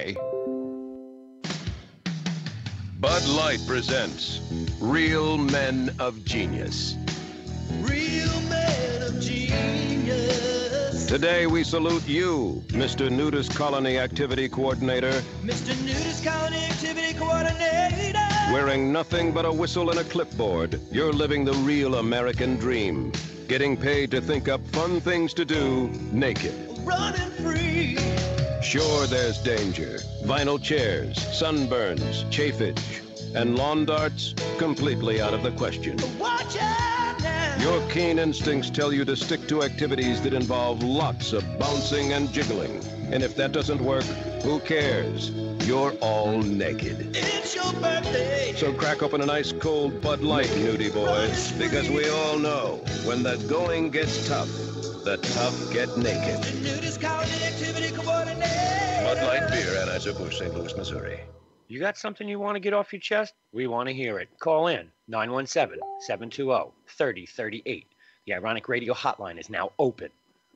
by Bud Light presents Real Men of Genius. Real men of genius. Today we salute you, Mr. Nudist Colony Activity Coordinator. Mr. Nudist Colony Activity Coordinator. Wearing nothing but a whistle and a clipboard, you're living the real American dream. Getting paid to think up fun things to do naked. Running free. Sure, there's danger. Vinyl chairs, sunburns, chafage, and lawn darts completely out of the question. Watch out now. Your keen instincts tell you to stick to activities that involve lots of bouncing and jiggling. And if that doesn't work, who cares? You're all naked. It's your birthday. So crack open an ice cold Bud Light, nudie boys, because we all know when the going gets tough, the tough get naked. The Nudist Colony Activity Coordinator. Bud Light Beer, Anheuser-Busch, St. Louis, Missouri. You got something you want to get off your chest? We want to hear it. Call in 917-720-3038. The Ironic Radio hotline is now open.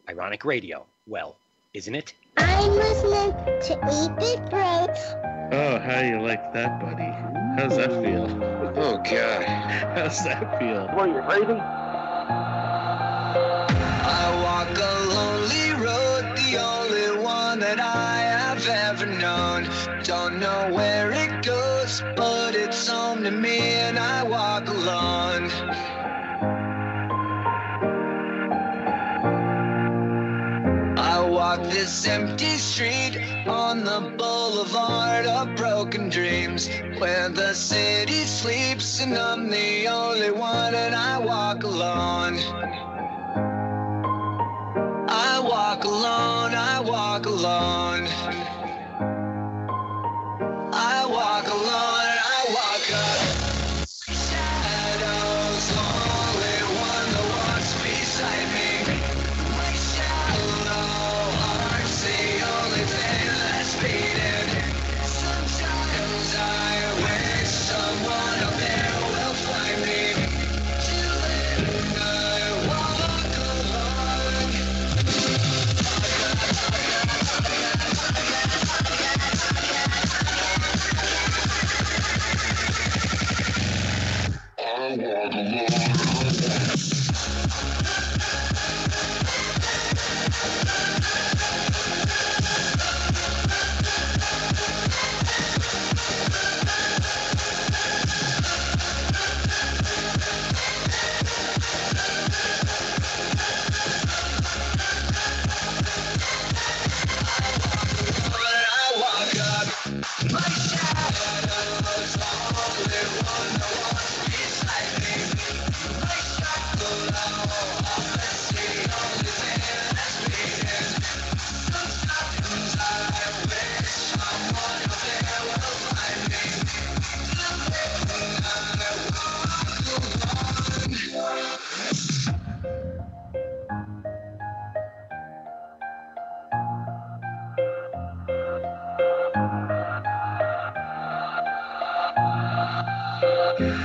Ironic Radio, well, isn't it? I'm listening to Eat the Fruits. Oh, how you like that, buddy? How's that feel? Oh, God. How's that feel? What are you, crazy? I walk a lonely road, the only one that I have ever known. Don't know where it goes, but it's home to me and I walk alone. I walk this empty street on the boulevard of broken dreams, where the city sleeps and I'm the only one and I walk alone. I walk alone, I walk alone. I walk alone, I walk up. Shadows, only one that walks beside me. My shallow heart's the only thing that's beating. Sometimes I wish someone up there will find me. Till then I walk alone.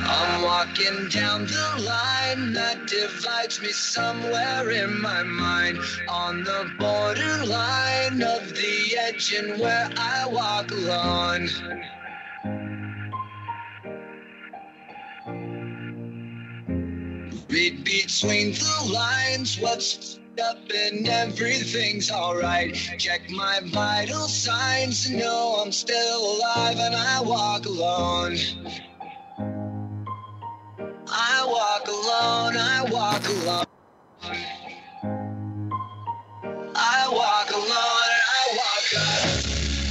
I'm walking down the line that divides me somewhere in my mind, on the borderline of the edge and where I walk alone. Read between the lines what's up and everything's alright. Check my vital signs to know I'm still alive and I walk alone. I walk alone, I walk alone. I walk alone, I walk up.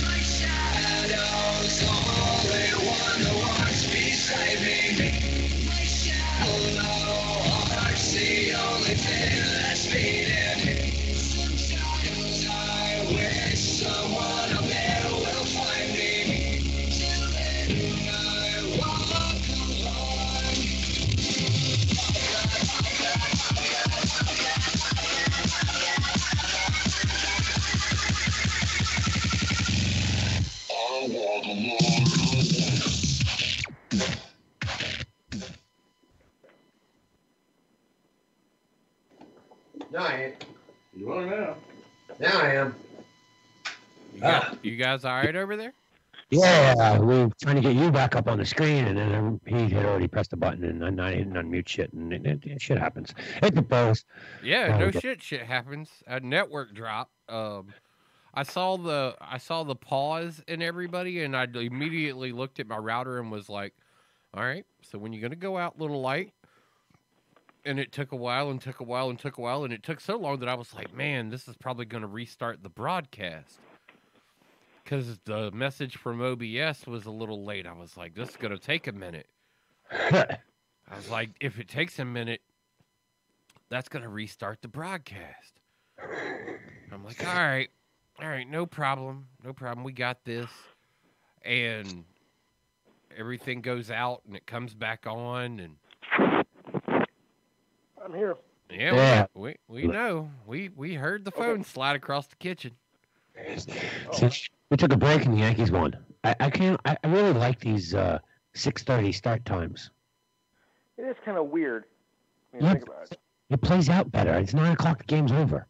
My shadow's only one that walks beside me. My shallow heart's the only thing that's beating. Sometimes I wish someone up there will find me. Till then I walk alone. No, I ain't. You are now. Now I am. You guys all right over there? Yeah, we were trying to get you back up on the screen, and then he had already pressed the button, and I didn't unmute shit, and shit happens. It propose. Yeah, no shit. Shit happens. A network drop. I saw the pause in everybody, and I immediately looked at my router and was like, "All right, so when you're gonna go out, little light." And it took a while, and took a while, and took a while, and it took so long that I was like, "Man, this is probably gonna restart the broadcast." Because the message from OBS was a little late. I was like, this is going to take a minute. I was like, if it takes a minute, that's going to restart the broadcast. I'm like, all right, no problem. No problem. We got this. And everything goes out, and it comes back on. And I'm here. Yeah, we know. We heard the phone slide across the kitchen. We took a break and the Yankees won. I really like these 6:30 start times. It is kind of weird when you think about it. It plays out better. It's 9 o'clock. The game's over.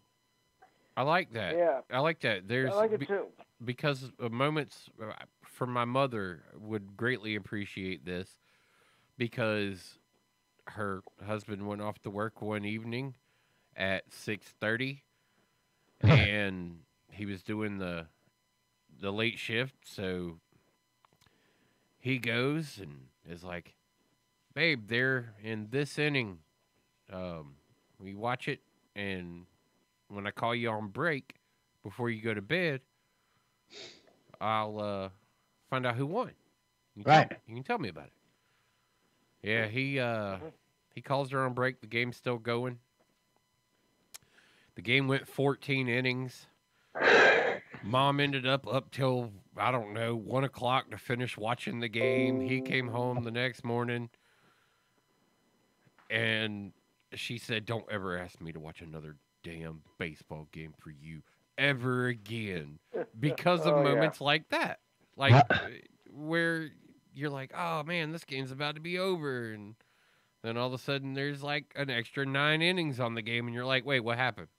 I like that. Yeah. I like that. I like it too. Because moments for my mother would greatly appreciate this, because her husband went off to work one evening at 6:30, and he was doing the late shift, so he goes and is like, "Babe, they're in this inning. We watch it, and when I call you on break before you go to bed, I'll find out who won. You can tell me about it." Yeah, he calls her on break. The game's still going. The game went 14 innings. Mom ended up till, I don't know, 1 o'clock to finish watching the game. He came home the next morning, and she said, "Don't ever ask me to watch another damn baseball game for you ever again," because of moments like that. Like, where you're like, "Oh, man, this game's about to be over," and then all of a sudden there's like an extra 9 innings on the game, and you're like, "Wait, what happened?"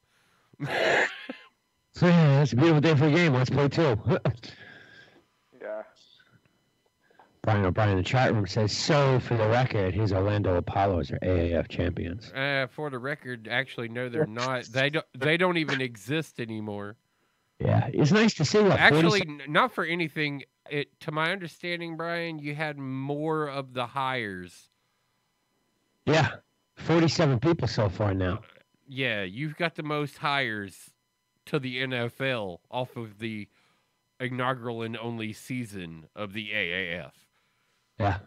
So, yeah, it's a beautiful day for a game. Let's play two. Yeah. Brian O'Brien in the chat room says, "So, for the record, his Orlando Apollos are AAF champions." For the record, actually, no, they're not. They don't even exist anymore. Yeah, it's nice to see. Actually, not for anything. To my understanding, Brian, you had more of the hires. Yeah, 47 people so far now. Yeah, you've got the most hires to the NFL off of the inaugural and only season of the AAF. Yeah.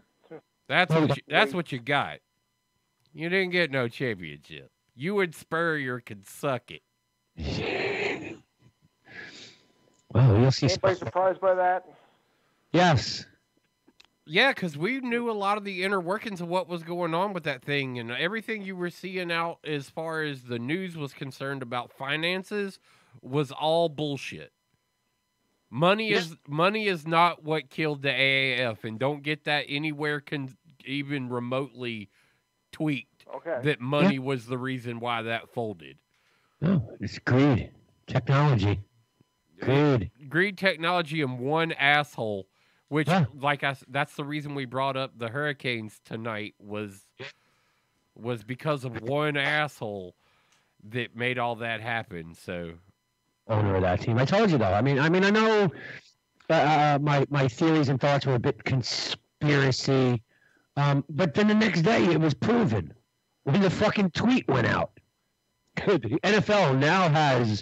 That's what you got. You didn't get no championship. You and Spurrier could suck it. Well, you'll see. Anybody surprised by that? Yes. Yeah, because we knew a lot of the inner workings of what was going on with that thing, and everything you were seeing out as far as the news was concerned about finances was all bullshit. Money is not what killed the AAF, and don't get that anywhere even remotely tweaked that money was the reason why that folded. No, it's greed, technology, greed, technology, and one asshole. Which, that's the reason we brought up the Hurricanes tonight was because of one asshole that made all that happen. So, owner of that team. I told you though. I mean, I know my theories and thoughts were a bit conspiracy, but then the next day it was proven when the fucking tweet went out. The NFL now has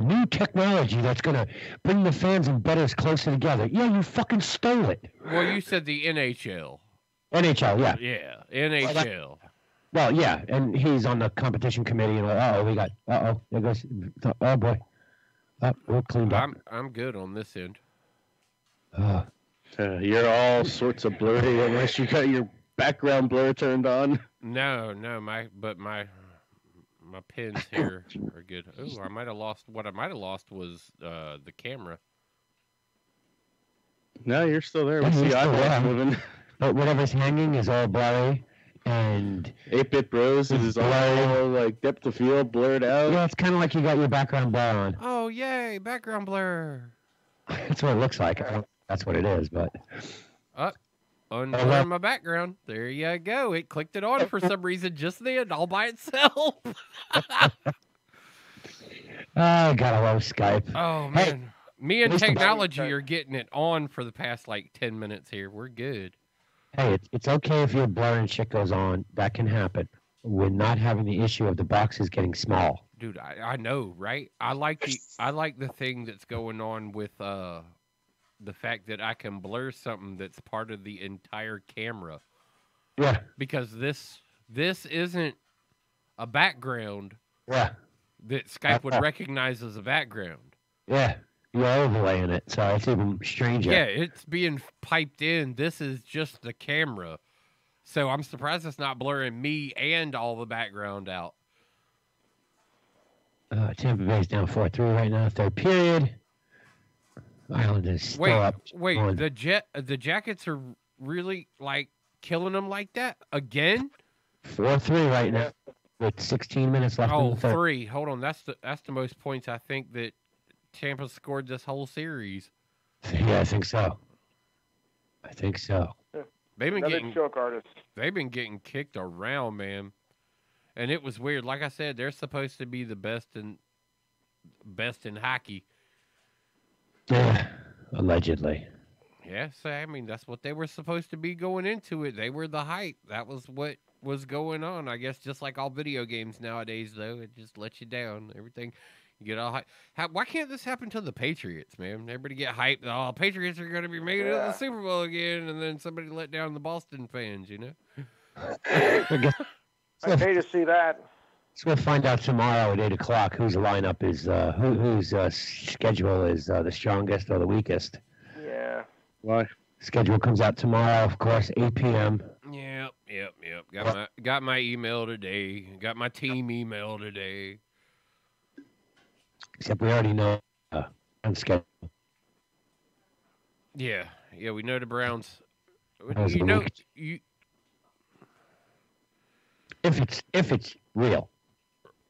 new technology that's going to bring the fans and bettors closer together. Yeah, you fucking stole it. Well, you said the NHL. NHL, yeah. Yeah, NHL. Well, yeah, and he's on the competition committee, and there goes, oh boy. We're cleaned up. I'm good on this end. You're all sorts of blurry unless you got your background blur turned on. No, my pins here are good. Oh, I might have lost. What I might have lost was the camera. No, you're still there. We see eyeballs moving. But whatever's hanging is all blurry, and 8-Bit Bros is all like depth of field blurred out. Yeah, it's kind of like you got your background blur on. Oh, yay, background blur. That's what it looks like. I don't know if that's what it is, but Unblur my background. There you go. It clicked it on for some reason just then, all by itself. I gotta love Skype. Oh Hey, man, me and listen, technology are getting it on for the past like 10 minutes here. We're good. Hey, it's okay if your blur and shit goes on. That can happen. We're not having the issue of the boxes getting small. Dude, I know, right? I like the thing that's going on with the fact that I can blur something that's part of the entire camera. Yeah. Because this isn't a background Yeah. that Skype would recognize as a background. Yeah. You're overlaying it, so it's even stranger. Yeah, it's being piped in. This is just the camera. So I'm surprised it's not blurring me and all the background out. Tampa Bay's down 4-3 right now, third period. Island is still up. Wait, on the Jackets are really like killing them like that again? 4-3 right now with 16 minutes left in Oh, the third. 3. Hold on, that's the most points I think that Tampa scored this whole series. Yeah, I think so. They've been Another choke artist. They've been getting kicked around, man. And it was weird. Like I said, they're supposed to be the best in hockey. Yeah, allegedly. Yeah, so I mean that's what they were supposed to be going into it. They were the hype. That was what was going on. I guess just like all video games nowadays, though, it just lets you down. Everything you get all hype. Why can't this happen to the Patriots, man? Everybody get hyped. Oh, Patriots are going to be making it to the Super Bowl again, and then somebody let down the Boston fans. You know. I'd pay to see that. So we'll find out tomorrow at 8 o'clock whose lineup is, whose schedule is the strongest or the weakest. Yeah. Why? Schedule comes out tomorrow, of course, 8 p.m. Yep. Got my email today. Got my team email today. Except we already know on schedule. Yeah, we know the Browns. How's You the know, week? If it's real.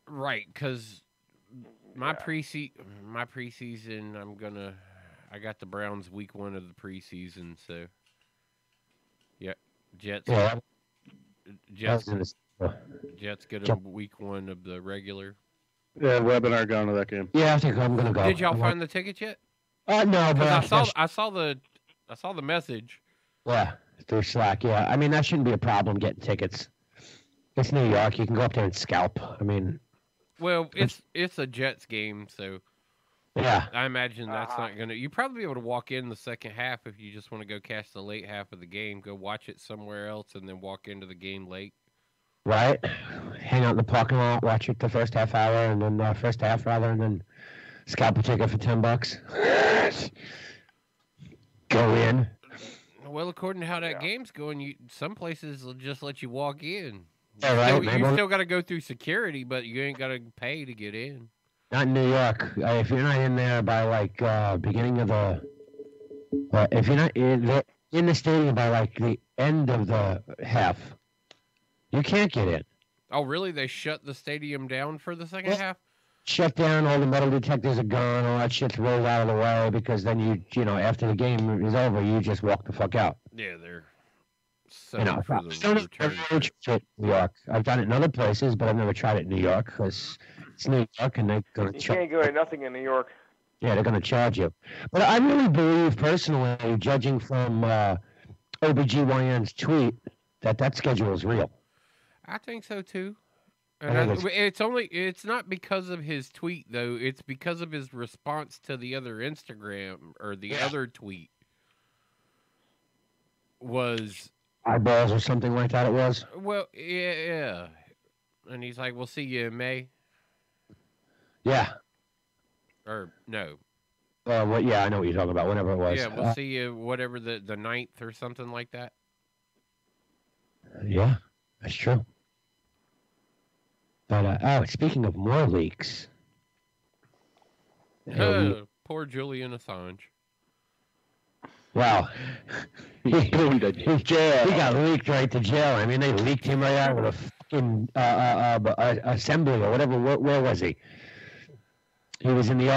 right? Because my preseason, I got the Browns week 1 of the preseason, so yeah, Jets. Yeah. Jets Uh, get them week 1 of the regular. Yeah, webinar going to that game. Yeah, I think I'm gonna go. Did y'all find the tickets yet? No, but I saw the message. Yeah, through Slack. Yeah, I mean that shouldn't be a problem getting tickets. It's New York. You can go up there and scalp. I mean, Well, it's a Jets game, so yeah, I imagine that's not gonna. You probably be able to walk in the second half if you just want to go catch the late half of the game. Go watch it somewhere else, and then walk into the game late. right. Hang out in the parking lot, watch it the first half hour, and then first half rather, and then scalp a ticket for $10. Go in. Well, according to how that game's going, some places will just let you walk in. Yeah, right. You still got to go through security, but you ain't got to pay to get in. Not in New York. If you're not in there by like beginning of the, if you're not in the stadium by like the end of the half, you can't get in. Oh, really? They shut the stadium down for the second half? Shut down. All the metal detectors are gone. All that shit's rolled out of the way because then you know after the game is over, you just walk the fuck out. Yeah, they're You know, for I've the done it return. in New York. I've done it in other places, but I've never tried it in New York because it's New York and they're going to You can't go to nothing in New York. Yeah, they're going to charge you. But I really believe, personally, judging from OBGYN's tweet, that schedule is real. I think so too. I And think it's not because of his tweet though. It's because of his response to the other Instagram or the other tweet was Eyeballs or something like that it was. well, yeah. And he's like, "We'll see you in May," Yeah. or no, Yeah, I know what you're talking about, whatever it was. yeah, we'll see you whatever the 9th or something like that. Yeah, that's true. But, speaking of more leaks. Poor Julian Assange. Wow. He Boomed to jail. He got leaked right to jail. I mean, they leaked him right out of a fucking assembly or whatever. Where was he? He was in the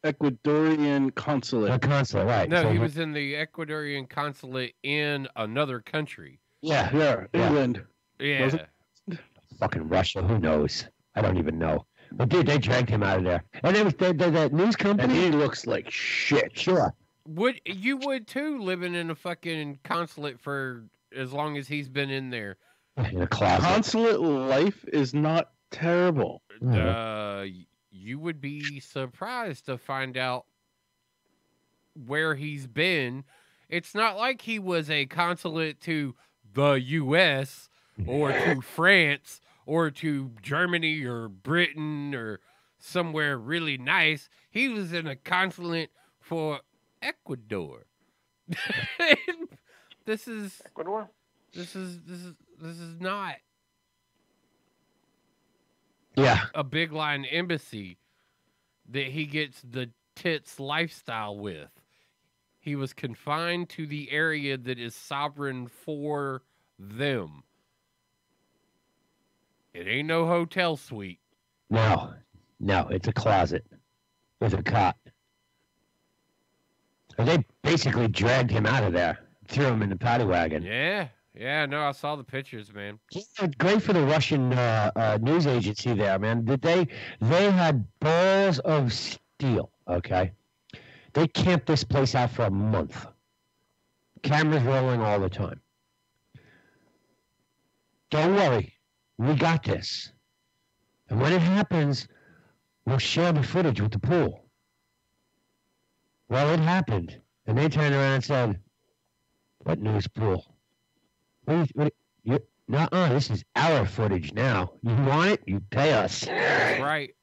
Ecuadorian consulate. A consulate, right? No, So he was in the Ecuadorian consulate in another country. Yeah, Yeah, England. Yeah. Was it? fucking Russia. Who knows? I don't even know. But dude, they dragged him out of there, and it was that news And company. he looks like shit. Sure. You would too, living in a fucking consulate for as long as he's been in there. In a closet. Consulate life is not terrible. You would be surprised to find out where he's been. It's not like he was a consulate to the U.S. or to France or to Germany or Britain or somewhere really nice. He was in a consulate for Ecuador. This is Ecuador? not Yeah. a big line embassy that he gets the tits lifestyle with. He was confined to the area that is sovereign for them. It ain't no hotel suite. No, it's a closet with a cot. And they basically dragged him out of there, threw him in the paddy wagon. Yeah, no, I saw the pictures, man. Yeah, great for the Russian news agency there, man. They had balls of steel, okay? They camped this place out for a month. Cameras rolling all the time. Don't worry. We got this. And when it happens, we'll share the footage with the pool. Well, it happened. And they turned around and said, what news pool? Nuh-uh, this is our footage now. You want it? You pay us. That's right.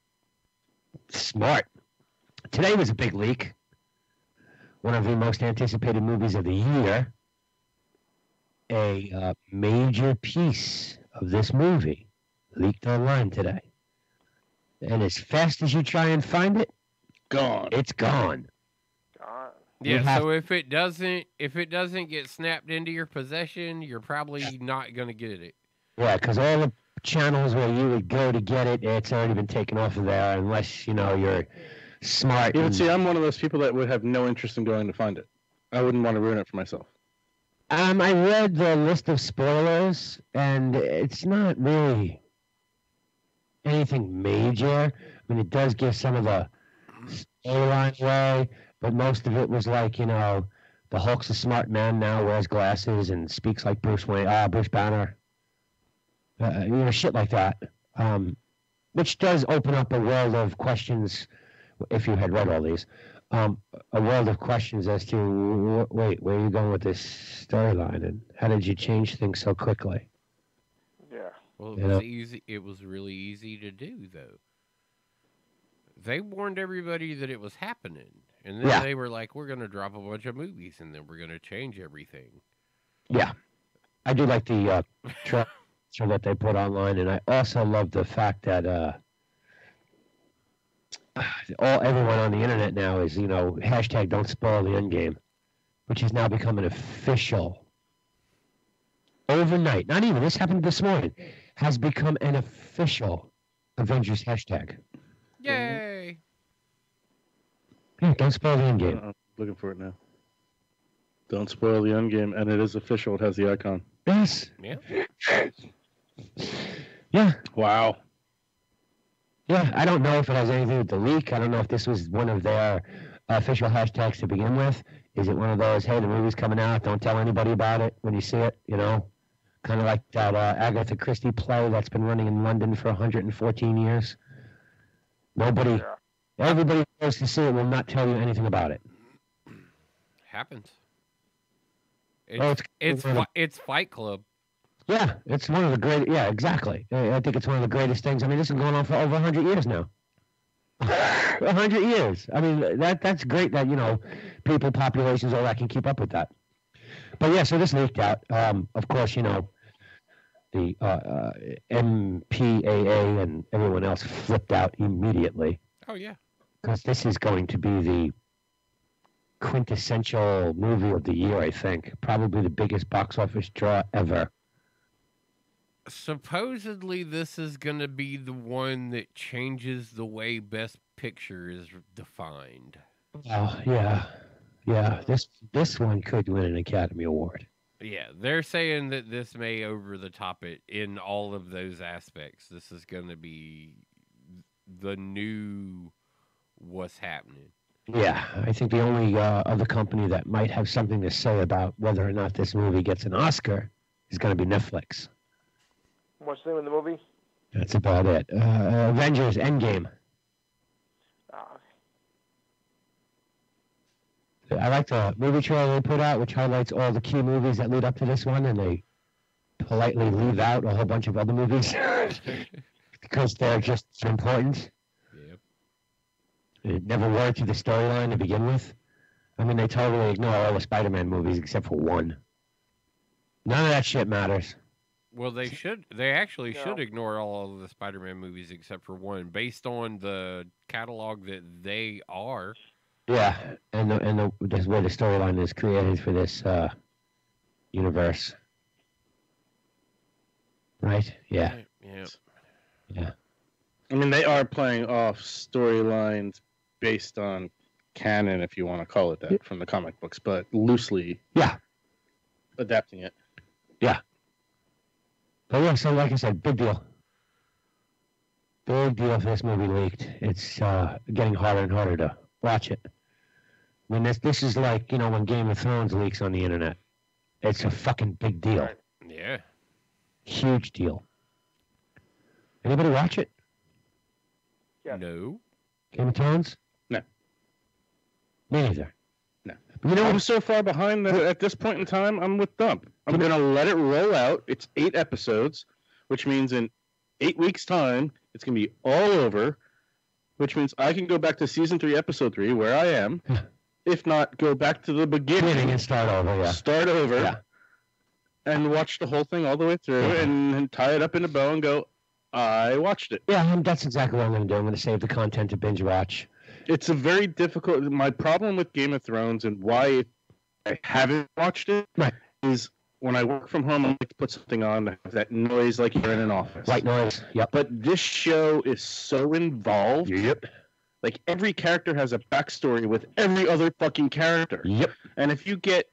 Smart. Today was a big leak. One of the most anticipated movies of the year. A major piece of this movie leaked online today. And as fast as you try and find it, Gone. it's gone. God. Yeah, so if it doesn't get snapped into your possession, you're probably not gonna get it. Yeah, because all the channels where you would go to get it, it's already been taken off of there unless, you're smart. You would and- see, I'm one of those people that would have no interest in going to find it. I wouldn't want to ruin it for myself. I read the list of spoilers, and it's not really anything major. I mean, it does give some of the storyline away, but most of it was like, the Hulk's a smart man now, wears glasses, and speaks like Bruce Banner. Shit like that. Which does open up a world of questions, if you had read all these. A world of questions as to, wait, where are you going with this storyline, and how did you change things so quickly? Yeah. Well, it was easy. It was really easy to do, though. They warned everybody that it was happening, and then they were like, "We're going to drop a bunch of movies, and then we're going to change everything." Yeah, I do like the trailer that they put online, and I also love the fact that everyone on the internet now is, hashtag don't spoil the endgame, which has now become an official, overnight, not even, this happened this morning, has become an official Avengers hashtag. Yay! Yeah, don't spoil the endgame. I'm looking for it now. Don't spoil the endgame, and it is official. It has the icon. Yes. Yeah. Yeah. Wow. Yeah, I don't know if it has anything with the leak. I don't know if this was one of their official hashtags to begin with. Is it one of those, hey, the movie's coming out, don't tell anybody about it when you see it, Kind of like that Agatha Christie play that's been running in London for 114 years. Everybody who goes to see it will not tell you anything about it. Happens. It's Fight Club. Yeah, it's one of the great. Yeah, exactly. I think it's one of the greatest things. I mean, this is going on for over 100 years now. 100 years. I mean, that's great that people, populations, all that can keep up with that. But yeah, so this leaked out. Of course, the MPAA and everyone else flipped out immediately. Oh yeah. Because this is going to be the quintessential movie of the year, I think. Probably the biggest box office draw ever. Supposedly, this is going to be the one that changes the way Best picture is defined. Oh yeah, yeah. This one could win an Academy Award. Yeah, they're saying that this may over the top it in all of those aspects. This is going to be the new what's happening. Yeah, I think the only other company that might have something to say about whether or not this movie gets an Oscar is going to be Netflix. What's the name of the movie? That's about it. Avengers Endgame. Ah, I like the movie trailer they put out, which highlights all the key movies that lead up to this one, and they politely leave out a whole bunch of other movies because they're just so important. Yep. It never worked through the storyline to begin with. I mean, they totally ignore all the Spider-Man movies except for one. None of that shit matters. Well, they should. They actually No. should ignore all of the Spider-Man movies except for one, based on the catalog that they are. Yeah, and the way the storyline is created for this universe. Right? Yeah. Yeah. I mean, they are playing off storylines based on canon, if you want to call it that, from the comic books, but loosely Yeah. adapting it. But yeah, so like I said, big deal. Big deal if this movie leaked. It's getting harder and harder to watch it. I mean, this is like, when Game of Thrones leaks on the internet. It's a fucking big deal. Right. Yeah. Huge deal. Anybody watch it? Yeah. No. Game of Thrones? No. Me neither. No. But I'm so far behind that at this point in time, I'm with Dump. I'm going to let it roll out. It's 8 episodes, which means in 8 weeks' time, it's going to be all over, which means I can go back to Season 3, Episode 3, where I am. If not, go back to the beginning and start over, yeah. Start over. Yeah. And watch the whole thing all the way through and tie it up in a bow and go, I watched it. Yeah, that's exactly what I'm going to do. I'm going to save the content to binge watch. It's a very difficult... My problem with Game of Thrones and why I haven't watched it is when I work from home, I like to put something on that has that noise like you're in an office. White noise, yep. But this show is so involved. Yep. Like, every character has a backstory with every other fucking character. Yep. And if you get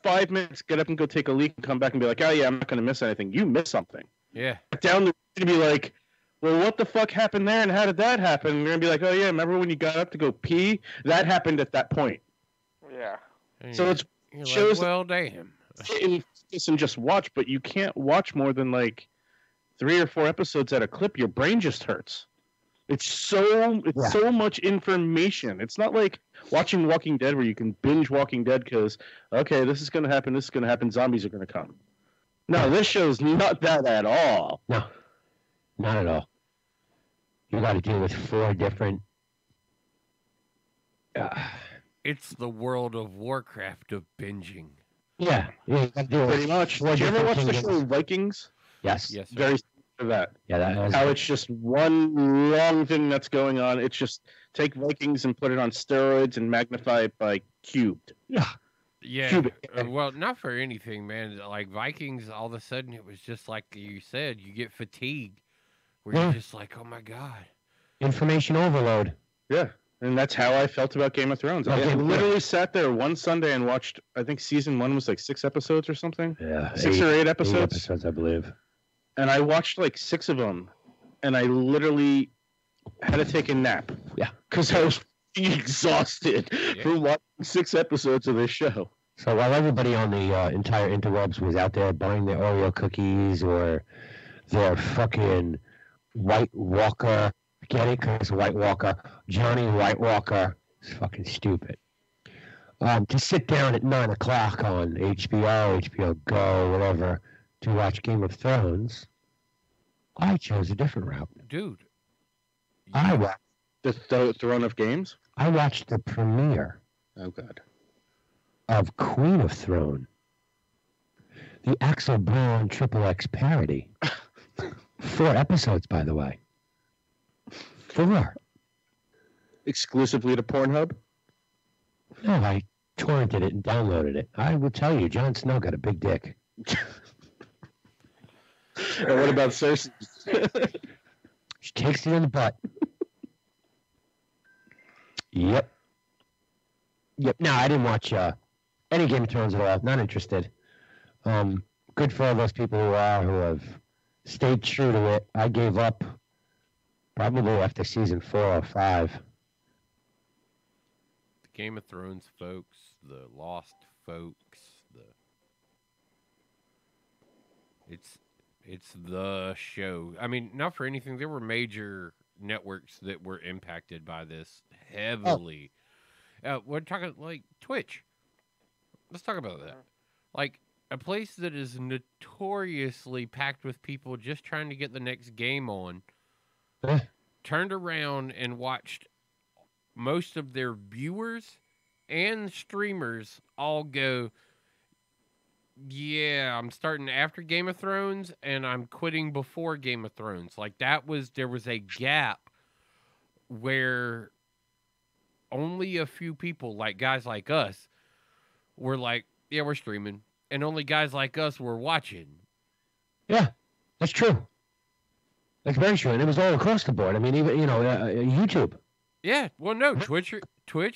5 minutes, get up and go take a leak and come back and be like, oh, yeah, I'm not going to miss anything. You miss something. Yeah. Down the to be like, well, what the fuck happened there and how did that happen? And you're going to be like, oh, yeah, remember when you got up to go pee? That happened at that point. Yeah. So it's You're shows like, well, damn. sit in focus and just watch, but you can't watch more than like 3 or 4 episodes at a clip. Your brain just hurts. It's so much information. It's not like watching Walking Dead where you can binge Walking Dead because, okay, this is going to happen, zombies are going to come. No, this show's not that at all. No, not at all. You got to deal with 4 different... It's the World of Warcraft of binging. Yeah, you got to deal with Pretty much. 4 Did you ever different watch the kingdoms. show Vikings? Yes. Yes, sir. Very similar to that. Yeah, that was... How it's just one long thing that's going on. It's just take Vikings and put it on steroids and magnify it by cubed. Yeah. Yeah. Cubic. Well, not for anything, man. Like Vikings, all of a sudden it was just like you said, you get fatigued where Yeah. you're just like, oh my God. Information overload. Yeah. And that's how I felt about Game of Thrones. I literally sat there one Sunday and watched, I think season 1 was like 6 episodes or something. Yeah. 6 or 8 episodes. 8 episodes, I believe. And I watched like 6 of them. And I literally had to take a nap. Yeah. Because I was exhausted from watching 6 episodes of this show. So while everybody on the entire interwebs was out there buying their Oreo cookies or their fucking White Walker, get it? Because White Walker, Johnny White Walker is fucking stupid. To sit down at 9 o'clock on HBO, HBO Go, whatever, to watch Game of Thrones, I chose a different route. Dude. I watched The Throne of Games? I watched the premiere Oh, God. of Queen of Throne, the Axel Braun Triple X parody. 4 episodes, by the way. 4. Exclusively to Pornhub? No, I torrented it and downloaded it. I will tell you, Jon Snow got a big dick. And what about Cersei? She takes it in the butt. Yep. Yep. No, I didn't watch any Game of Thrones at all. Not interested. Good for all those people who have stayed true to it. I gave up probably after season 4 or 5. The Game of Thrones folks, the Lost folks, it's the show. I mean, not for anything. There were major networks that were impacted by this heavily. We're talking like Twitch. Let's talk about that. Like a place that is notoriously packed with people just trying to get the next game on, turned around and watched most of their viewers and streamers all go, yeah, I'm starting after Game of Thrones and I'm quitting before Game of Thrones. Like there was a gap where only a few people, like guys like us, were like, yeah, we're streaming. And only guys like us were watching. Yeah, that's true. That's very true. And it was all across the board. I mean, even, YouTube. Yeah, well, no, Twitch,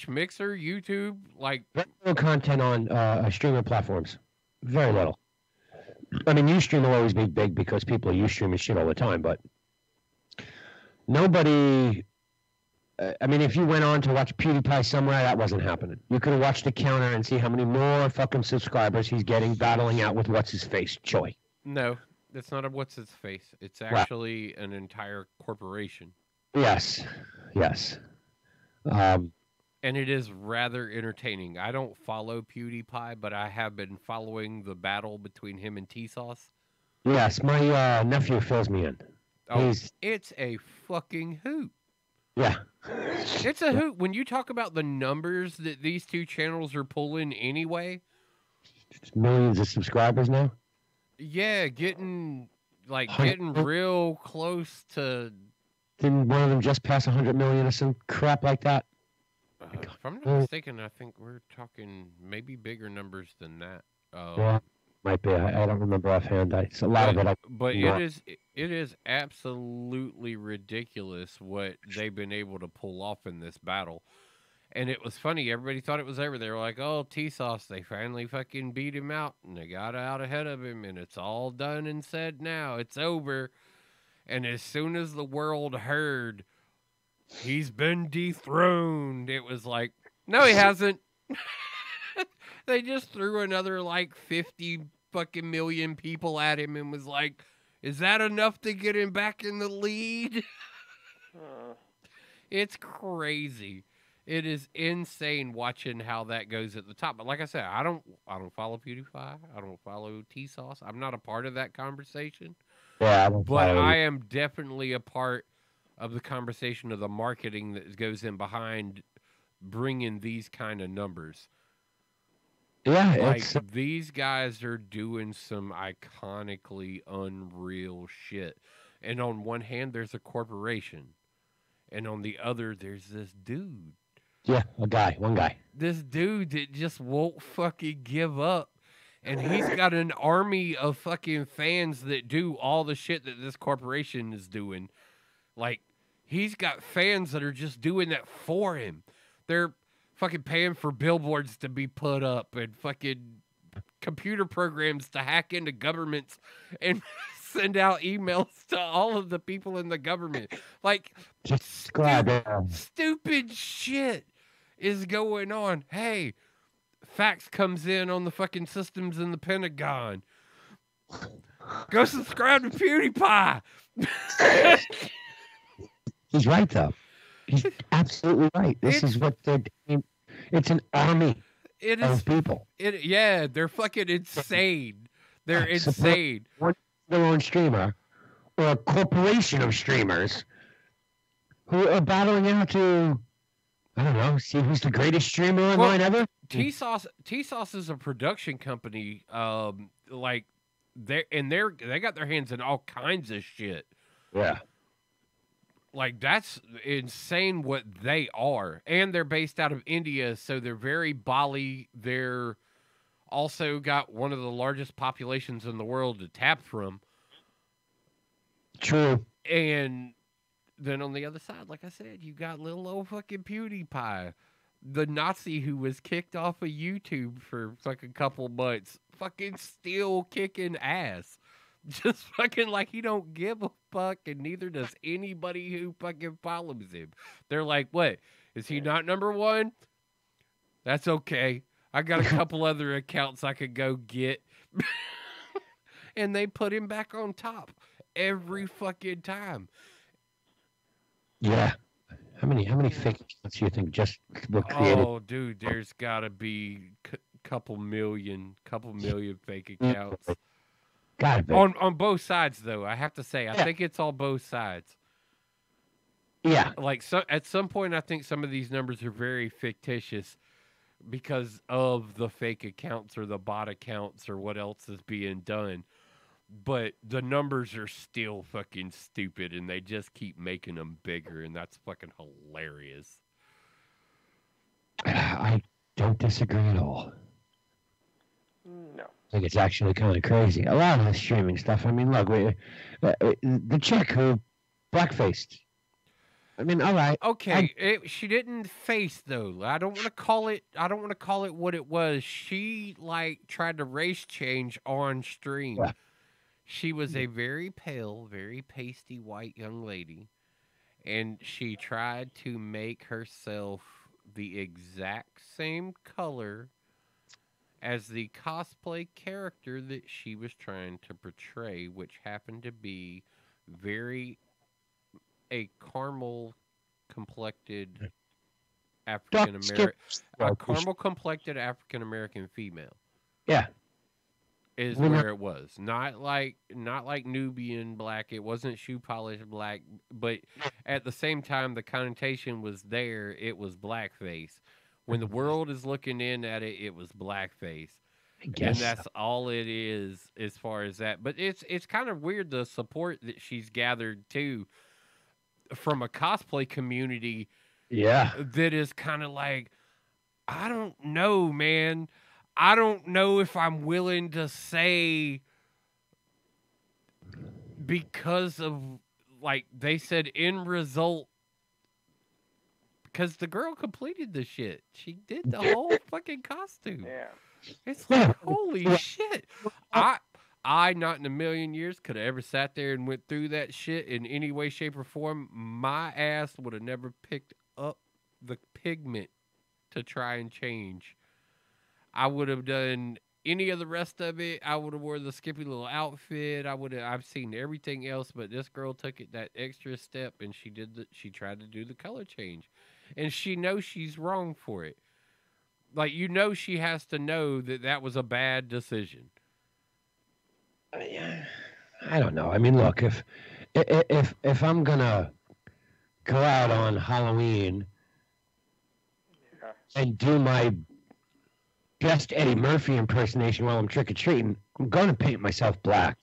Mixer, YouTube, like... Very little content on streaming platforms. Very little. I mean, Ustream will always be big because people are Ustreaming shit all the time, but nobody... I mean, if you went on to watch PewDiePie somewhere, that wasn't happening. You could have watched the counter and see how many more fucking subscribers he's getting battling out with What's-His-Face, Choi. No, it's not a What's-His-Face. It's actually an entire corporation. Yes. And it is rather entertaining. I don't follow PewDiePie, but I have been following the battle between him and T-Sauce. Yes, my nephew fills me in. Oh, it's a fucking hoot. Yeah. It's a hoot. When you talk about the numbers that these two channels are pulling anyway. It's millions of subscribers now? Yeah, getting real close to... Didn't one of them just pass 100 million or some crap like that? If I'm not mistaken, I think we're talking maybe bigger numbers than that. Yeah, might be. I don't remember offhand. It's a lot of it. But it is absolutely ridiculous what they've been able to pull off in this battle. And it was funny. Everybody thought it was over. They were like, oh, T-Sauce, they finally fucking beat him out. And they got out ahead of him. And it's all done and said now. It's over. And as soon as the world heard he's been dethroned, it was like, no, he hasn't. They just threw another 50 fucking million people at him and was like, is that enough to get him back in the lead? It's crazy. It is insane watching how that goes at the top. But like I said, I don't follow PewDiePie. I don't follow T-Sauce. I'm not a part of that conversation. Yeah, but I am definitely a part of the conversation of the marketing that goes in behind bringing these kind of numbers. Yeah, these guys are doing some iconically unreal shit. And on one hand, there's a corporation. And on the other, there's this dude. Yeah, one guy. This dude that just won't fucking give up. And he's got an army of fucking fans that do all the shit that this corporation is doing. He's got fans that are just doing that for him. They're fucking paying for billboards to be put up and fucking computer programs to hack into governments and send out emails to all of the people in the government. Stupid shit is going on. Hey, fax comes in on the fucking systems in the Pentagon. Go subscribe to PewDiePie. He's right, though. He's absolutely right. This is what they're doing. It's an army of people. They're fucking insane. They're insane. Their own streamer or a corporation of streamers who are battling out to, I don't know, see who's the greatest streamer online ever. T-Sauce is a production company. They got their hands in all kinds of shit. Yeah. That's insane what they are. And they're based out of India, so they're very Bali. They're also got one of the largest populations in the world to tap from. True. And then on the other side, like I said, you got little old fucking PewDiePie, the Nazi who was kicked off of YouTube for fucking couple months, fucking still kicking ass. Just fucking like he don't give a fuck, and neither does anybody who fucking follows him. They're like, what? Is he not number one? That's okay. I got a couple other accounts I could go get. And they put him back on top every fucking time. Yeah. How many fake accounts do you think just were created? Oh, dude, there's got to be couple million fake accounts. Gotta be. On both sides, though, I have to say, I think it's on both sides. Yeah. Like, so at some point, I think some of these numbers are very fictitious because of the fake accounts or the bot accounts or what else is being done. But the numbers are still fucking stupid, and they just keep making them bigger, and that's fucking hilarious. I don't disagree at all. No. I think it's actually kind of crazy. A lot of the streaming stuff. I mean, look, the chick who blackfaced. I mean, all right. Okay, she didn't face though. I don't want to call it. I don't want to call it what it was. She like tried to race change on stream. Yeah. She was a very pale, very pasty white young lady, and she tried to make herself the exact same color as the cosplay character that she was trying to portray, which happened to be a caramel complected African American female. Yeah. Is where it was. Not like Nubian black. It wasn't shoe polish black, but at the same time the connotation was there. It was blackface. When the world is looking in at it, it was blackface. And that's all it is as far as that. But it's kind of weird the support that she's gathered too from a cosplay community. Yeah. That is kind of like, I don't know, man. I don't know if I'm willing to say, because of, like they said, end result, because the girl completed the shit. She did the whole fucking costume. Yeah. It's like, holy shit. I, not in a million years, could have ever sat there and went through that shit in any way, shape, or form. My ass would have never picked up the pigment to try and change. I would have done any of the rest of it. I would have wore the skimpy little outfit. I've seen everything else, but this girl took it that extra step, and she tried to do the color change. And she knows she's wrong for it. Like, she has to know that that was a bad decision. I don't know. I mean, look, if I'm gonna go out on Halloween and do my best Eddie Murphy impersonation while I'm trick-or-treating, I'm gonna paint myself black.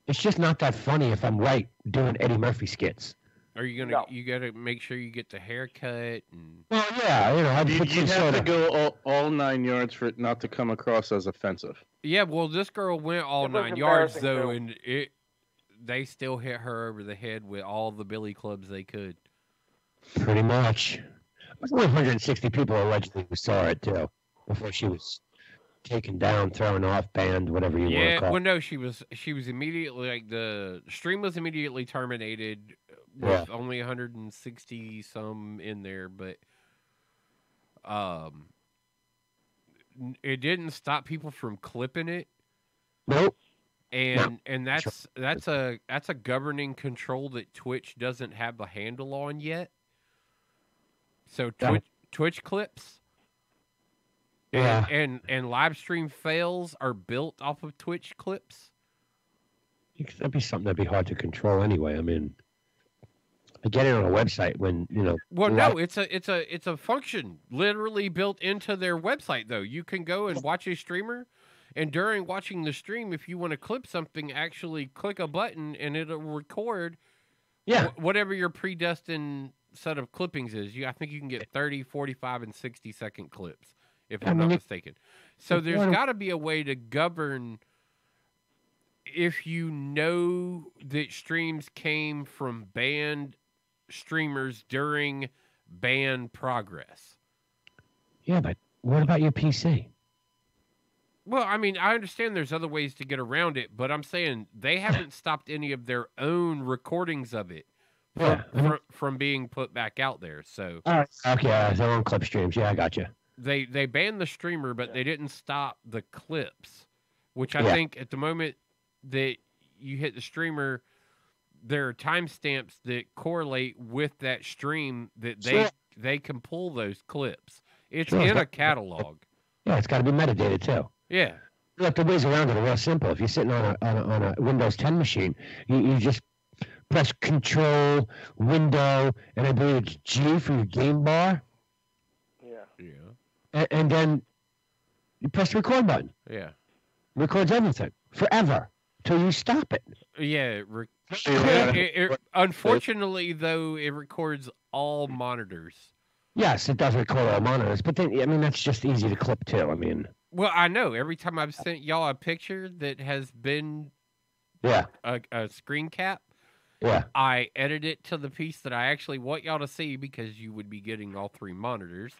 It's just not that funny if I'm white doing Eddie Murphy skits. Are you gonna? No. You gotta make sure you get the haircut. And... Well, yeah, I'd you have to go all 9 yards for it not to come across as offensive. Yeah, well, this girl went all 9 yards though, and they still hit her over the head with all the billy clubs they could. Pretty much. There's 160 people allegedly who saw it too before she was taken down, thrown off, banned, whatever you want to call it. Yeah, well, no, she was immediately, like, the stream was immediately terminated with only 160 some in there, but it didn't stop people from clipping it. Nope. And that's a governing control that Twitch doesn't have a handle on yet. So Twitch clips. Yeah. And live stream fails are built off of Twitch clips. That'd be something that'd be hard to control anyway. I mean, I get it on a website when, Well, no, it's a function literally built into their website though. You can go and watch a streamer, and during watching the stream, if you want to clip something, actually click a button and it'll record whatever your predestined set of clippings is. I think you can get 30, 45, and 60-second clips. If I'm not mistaken. So there's got to be a way to govern if you know that streams came from banned streamers during ban progress. Yeah, but what about your PC? Well, I mean, I understand there's other ways to get around it, but I'm saying they haven't stopped any of their own recordings of it from being put back out there. So, okay, their own clip streams. Yeah, I got you. They banned the streamer, but they didn't stop the clips, which I think at the moment that you hit the streamer, there are timestamps that correlate with that stream that they can pull those clips. It's in a catalog. Yeah, it's got to be metadata too. Yeah. Look, the ways around it are real simple. If you're sitting on a Windows 10 machine, you just press Control, Window, and I believe it's G for your game bar. Yeah. And then you press the record button. Yeah. Records everything forever till you stop it. Yeah. Unfortunately, though, it records all monitors. Yes, it does record all monitors, but then, I mean, that's just easy to clip too. I mean, well, I know. Every time I've sent y'all a picture that has been a screen cap, I edit it to the piece that I actually want y'all to see because you would be getting all three monitors.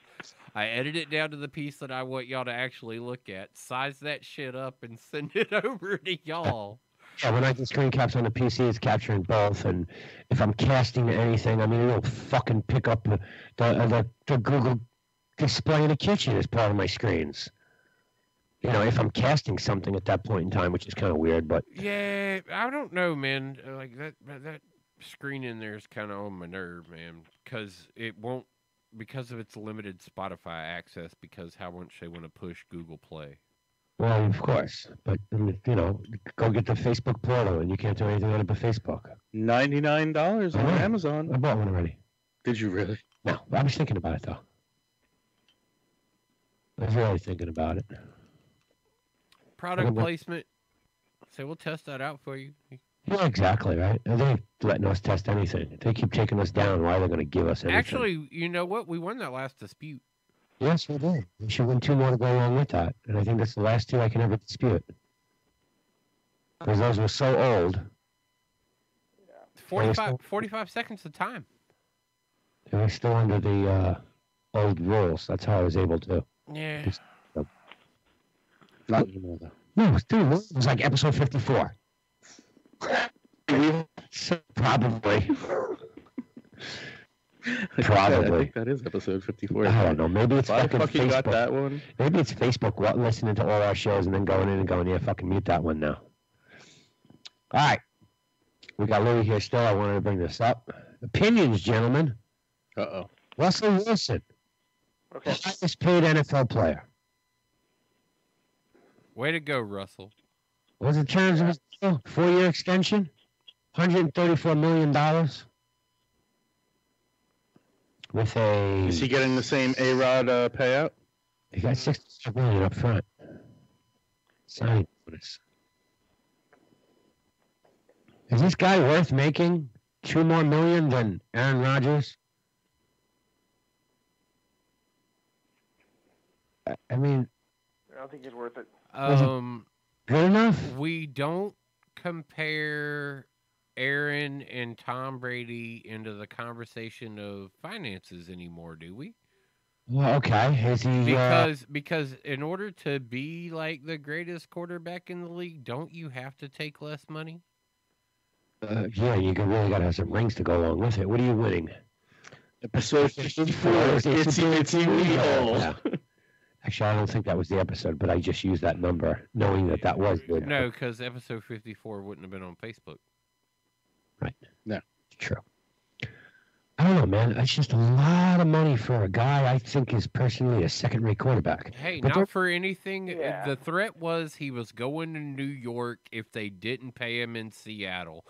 I edit it down to the piece that I want y'all to actually look at, size that shit up, and send it over to y'all. Yeah, when I do screen caps on the PC, it's capturing both. And if I'm casting anything, I mean, it'll fucking pick up the Google display in the kitchen as part of my screens. You know, if I'm casting something at that point in time, which is kind of weird, but yeah, I don't know, man. Like that screen in there is kind of on my nerve, man, because it won't, because of its limited Spotify access. Because how much they want to push Google Play. Well, of course, but you know, go get the Facebook portal, and you can't do anything on it but Facebook. $99 on Amazon. I bought one already. Did you really? No, I was thinking about it though. I was really thinking about it. Product placement. So we'll test that out for you. Yeah, exactly, right? And they ain't letting us test anything. They keep taking us down. Why are they going to give us anything? Actually, you know what? We won that last dispute. Yes, we did. We should win 2 more to go along with that. And I think that's the last 2 I can ever dispute. Because those were so old. 45 seconds of time. They were still under the old rules. That's how I was able to. Yeah. Not anymore, though. No, dude, it was like episode 54. Probably. I think that is episode 54. I don't know. Maybe it's fucking Facebook. Got that one. Maybe it's Facebook listening to all our shows and then going in and going, yeah, fucking mute that one now. All right. We got Louie here still. I wanted to bring this up. Opinions, gentlemen. Uh-oh. Russell Wilson. Okay. Highest paid NFL player. Way to go, Russell. What was the terms of his deal? 4-year extension? $134 million? With a... Is he getting the same A-Rod payout? He got $65 million up front. Signing bonus. Is this guy worth making $2 more million than Aaron Rodgers? I mean... I don't think he's worth it. Good enough? We don't compare Aaron and Tom Brady into the conversation of finances anymore, do we? Well, okay. Is he because in order to be like the greatest quarterback in the league, don't you have to take less money? Yeah, you really got to have some rings to go along with it. What are you winning? Episode 54. Itsy wee hole. Yeah. Actually, I don't think that was the episode, but I just used that number, knowing that was good. No, because episode 54 wouldn't have been on Facebook. Right. No. True. I don't know, man. It's just a lot of money for a guy I think is personally a second-rate quarterback. Hey, but not for anything. Yeah. The threat was he was going to New York if they didn't pay him in Seattle.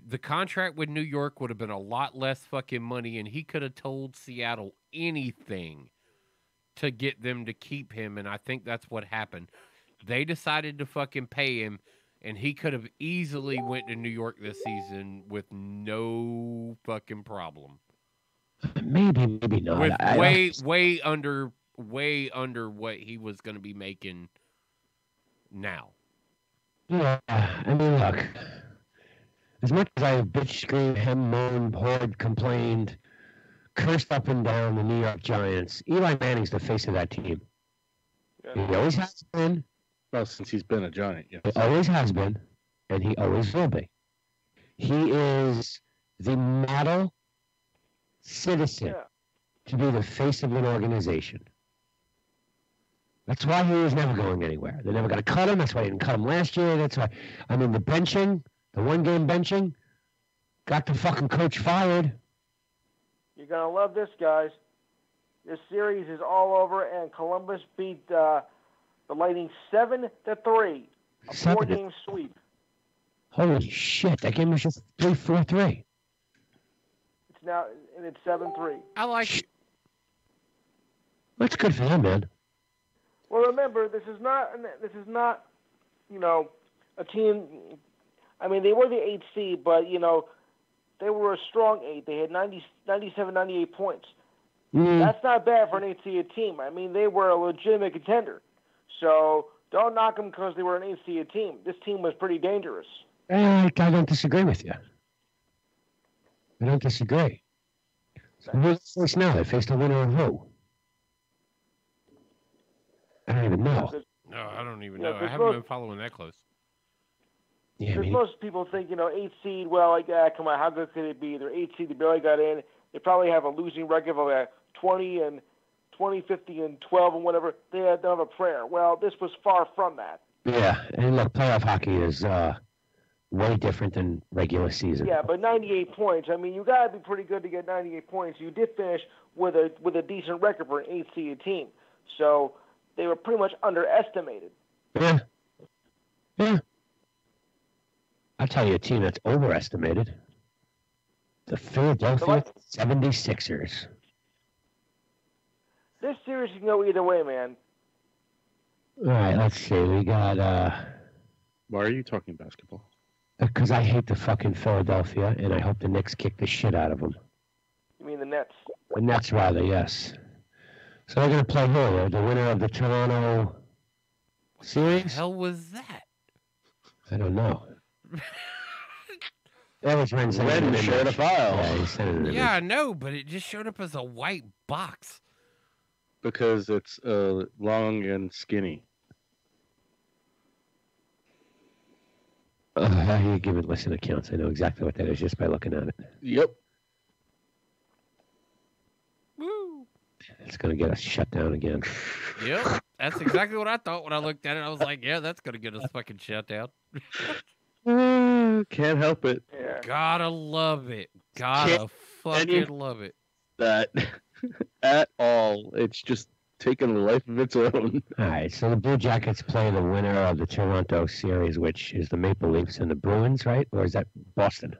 The contract with New York would have been a lot less fucking money, and he could have told Seattle anything to get them to keep him, and I think that's what happened. They decided to fucking pay him, and he could have easily went to New York this season with no fucking problem. Maybe not. With way under what he was going to be making now. Yeah, I mean, look, As much as I have bitch, screamed, hem, moaned, poured, complained, cursed up and down the New York Giants, Eli Manning's the face of that team. He always has been. Well, since he's been a Giant, yes. He always has been, and he always will be. He is the model citizen to be the face of an organization. That's why he was never going anywhere. They're never going to cut him. That's why they didn't cut him last year. That's why. I mean, the benching, the one-game benching, got the fucking coach fired. You're going to love this, guys. This series is all over, and Columbus beat the Lightning 7-3. A 4-game sweep. Holy shit, that game was just 3-4-3. It's now, and it's 7-3. I like it. That's good for them, man. Well, remember, this is not, you know, a team. I mean, they were the 8th seed, but, you know, they were a strong 8. They had 97, 98 points. That's not bad for an 8th seed team. I mean, they were a legitimate contender. So don't knock them because they were an 8th seed team. This team was pretty dangerous. I don't disagree with you. I don't disagree. So who's the face now? They faced the winner of who? I don't even know. No, I don't even know. I haven't been following that close. Yeah, because most people think, you know, 8th seed, well, like, come on, how good could it be? They're 8th seed, they barely got in. They probably have a losing record of 20, 50, and 12, and whatever. They don't have a prayer. Well, this was far from that. Yeah, and look, playoff hockey is way different than regular season. Yeah, but 98 points. I mean, you got to be pretty good to get 98 points. You did finish with a decent record for an 8th seed team. So they were pretty much underestimated. Yeah. Yeah. I'll tell you a team that's overestimated. The Philadelphia 76ers. This series can go either way, man. All right, let's see. We got... Why are you talking basketball? Because I hate the fucking Philadelphia, and I hope the Knicks kick the shit out of them. You mean the Nets? The Nets, rather, yes. So they're going to play who? The winner of the Toronto series? What the hell was that? I don't know. That was Ren shared a file. Yeah, he sent it in Yeah, I know, but it just showed up as a white box. Because it's long and skinny. How do you give it listen accounts? I know exactly what that is just by looking at it. Yep. Woo. It's going to get us shut down again. Yep, that's exactly what I thought when I looked at it. I was like, yeah, that's going to get us fucking shut down. Can't help it. Yeah. Gotta love it. Gotta fucking love it. That at all. It's just taken a life of its own. All right, so the Blue Jackets play the winner of the Toronto series, which is the Maple Leafs and the Bruins, right? Or is that Boston?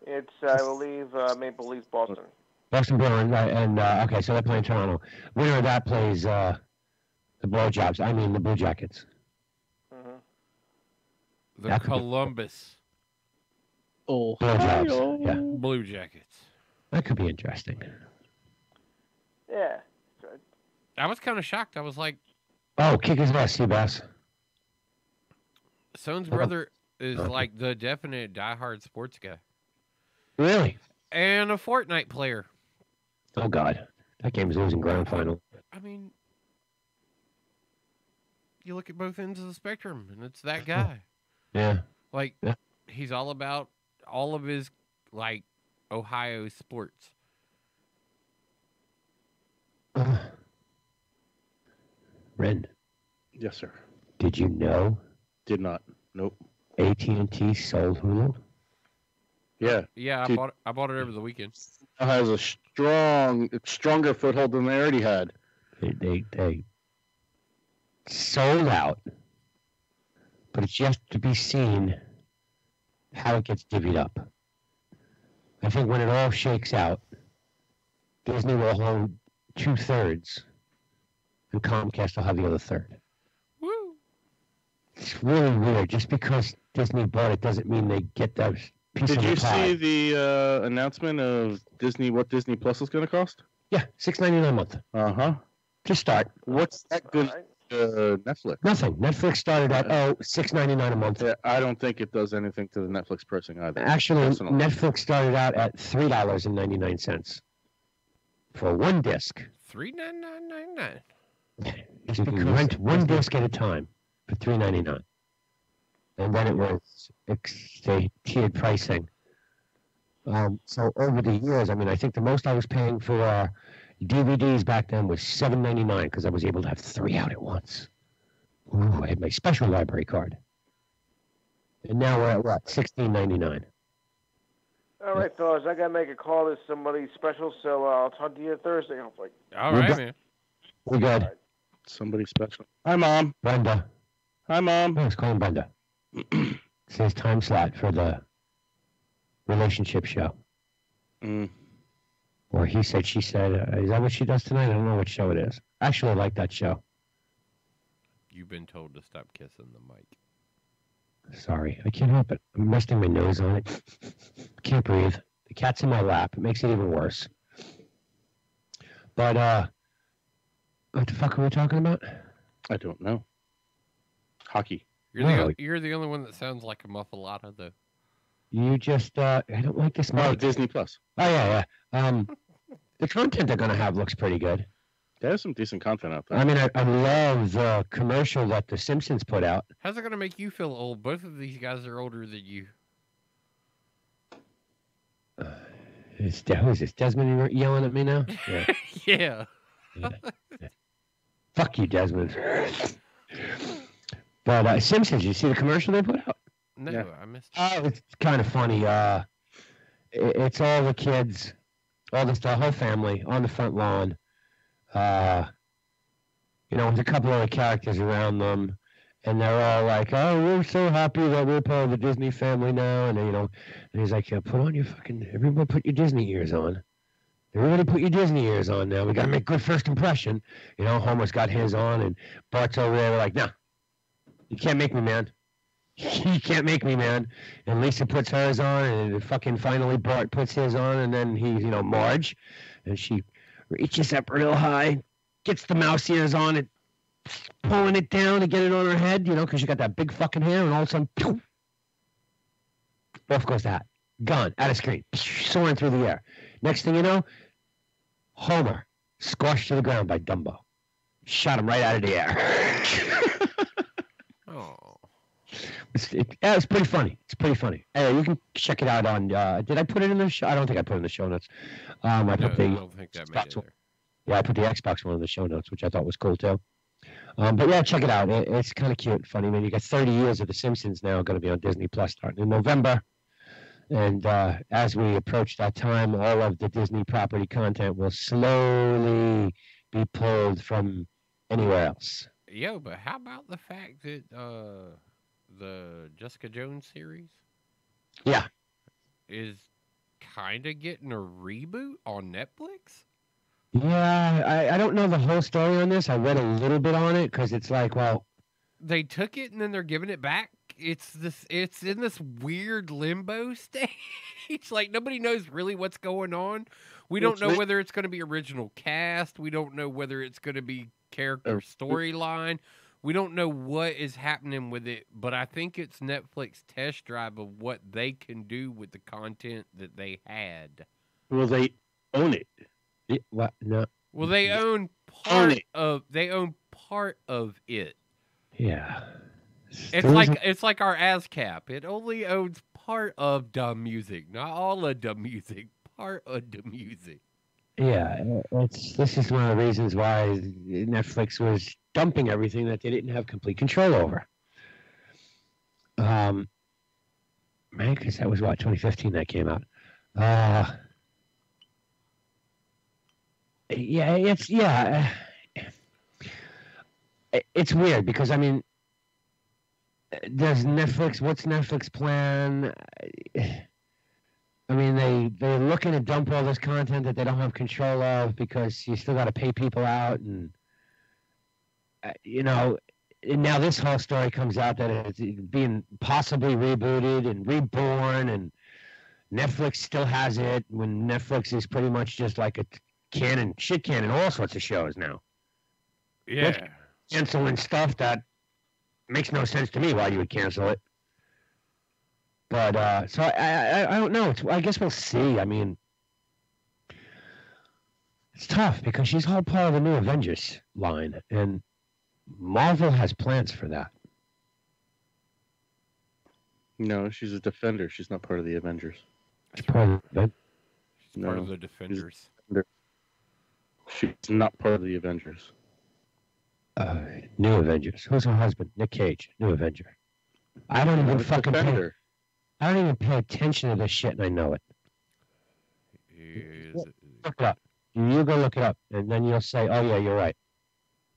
It's, I believe, Maple Leafs, Boston. Boston Bruins, right? And, okay, so they're playing Toronto. Winner of that plays the Blowjobs. I mean, the Blue Jackets. The That could be- Columbus Blowjobs, yeah. Blue Jackets. That could be interesting. Yeah. I was kind of shocked. I was like, Oh, kick his ass, Seabass. Son's brother is like the definite diehard sports guy. Really? And a Fortnite player. Oh, God. That game's losing ground final. I mean, you look at both ends of the spectrum, and it's that guy. Yeah. Like, Yeah. he's all about all of his, like, Ohio sports. Ren, Yes, sir. did you know Did not. Nope. AT&T sold Hulu? Yeah. Yeah, Dude. I bought it over the weekend. It has a stronger foothold than they already had. They sold out, but it's yet to be seen how it gets divvied up. I think when it all shakes out, Disney will hold 2/3, and Comcast will have the other third. Woo! It's really weird. Just because Disney bought it doesn't mean they get that piece Did of you the pie. see the announcement of what Disney Plus is going to cost? Yeah, $6.99 a month Uh-huh. to start. What's that going to Netflix? Nothing. Netflix started at $6.99 a month. Yeah, I don't think it does anything to the Netflix pricing either. Actually, personally. Netflix started out at $3.99 for one disc. $3.99. You can rent one disc at a time for $3.99, and then it was they tiered pricing. So over the years, I mean, I think the most I was paying for DVDs back then was $7.99 because I was able to have 3 out at once. Ooh, I had my special library card. And now we're at what? $16.99. All right, fellas, I got to make a call to somebody special, so I'll talk to you Thursday, hopefully. All right, man. We're good. Right. Somebody special. Hi, Mom. Brenda. Hi, Mom. Let's call him Brenda. It's his time slot for the relationship show. Or he said, she said. Is that what she does tonight? I don't know what show it is. Actually, I like that show. You've been told to stop kissing the mic. Sorry, I can't help it. I'm resting my nose on it. Can't breathe. The cat's in my lap. It makes it even worse. But, what the fuck are we talking about? I don't know. Hockey. You're the only one that sounds like a muffalata, though. You just, I don't like this mic. Oh, Disney Plus. Oh, yeah. The content they're going to have looks pretty good. There's some decent content out there. I mean, I love the commercial that The Simpsons put out. How's it going to make you feel old? Both of these guys are older than you. Who is this? Desmond yelling at me now? Yeah. Yeah. Fuck you, Desmond. But Simpsons, you see the commercial they put out? No, Yeah. I missed it. Oh, it's kind of funny. It's all the kids, the whole family on the front lawn. With a couple other characters around them, and they're all like, "Oh, we're so happy that we're part of the Disney family now." And and he's like, "Yeah, everyone put your Disney ears on. Everybody put your Disney ears on now. We got to make good first impression." Homer's got his on, and Bart's over there like, "No, you can't make me, man. You can't make me, man." And Lisa puts hers on, and fucking finally Bart puts his on, and then he's, Marge, and she reaches up real high, gets the mouse ears on it, pulling it down to get it on her head, because she got that big fucking hair, and all of a sudden, pew, off goes that. Gone, out of screen, soaring through the air. Next thing you know, Homer, squashed to the ground by Dumbo. Shot him right out of the air. Oh. It's pretty funny. It's pretty funny. Hey, you can check it out on. Did I put it in the show? I don't think I put it in the show notes. I No, put the I don't think that made it there. Yeah, I put the Xbox one in the show notes, which I thought was cool too. But yeah, check it out. It's kind of cute and funny. I mean, you got 30 years of The Simpsons now going to be on Disney Plus starting in November. And as we approach that time, all of the Disney property content will slowly be pulled from anywhere else. Yo, but how about the fact that the Jessica Jones series Yeah. is kind of getting a reboot on Netflix? Yeah, I don't know the whole story on this. I read a little bit on it because it's like, well, They took it and then they're giving it back. It's in this weird limbo stage. Like nobody knows really what's going on. We don't know whether it's going to be original cast. We don't know whether it's going to be character storyline. We don't know what is happening with it, but I think it's Netflix test drive of what they can do with the content that they had. Will they own it? what? No. Well, they own Own part of it. Yeah. It's like our ASCAP. It only owns part of the music, not all of the music. Part of the music. Yeah, this is one of the reasons why Netflix was dumping everything that they didn't have complete control over. Man, because that was 2015 that came out. It's weird because I mean, does Netflix? What's Netflix plan? I mean, they're looking to dump all this content that they don't have control of because you still got to pay people out, and and now this whole story comes out that it's being possibly rebooted and reborn, and Netflix still has it when Netflix is pretty much just like a shit cannon, all sorts of shows now. Yeah. canceling stuff that makes no sense to me why you would cancel it. But so I don't know. I guess we'll see. I mean, it's tough because she's all part of the new Avengers line, and Marvel has plans for that. No, she's a Defender. She's not part of the Avengers. She's part of the, She's part of the Defenders. She's not part of the Avengers. New Avengers. Who's her husband? Nick Cage. New Avenger. I don't even fucking pay. I don't even pay attention to this shit, and I know it. Look it up. You go look it up, and then you'll say, "Oh yeah, you're right."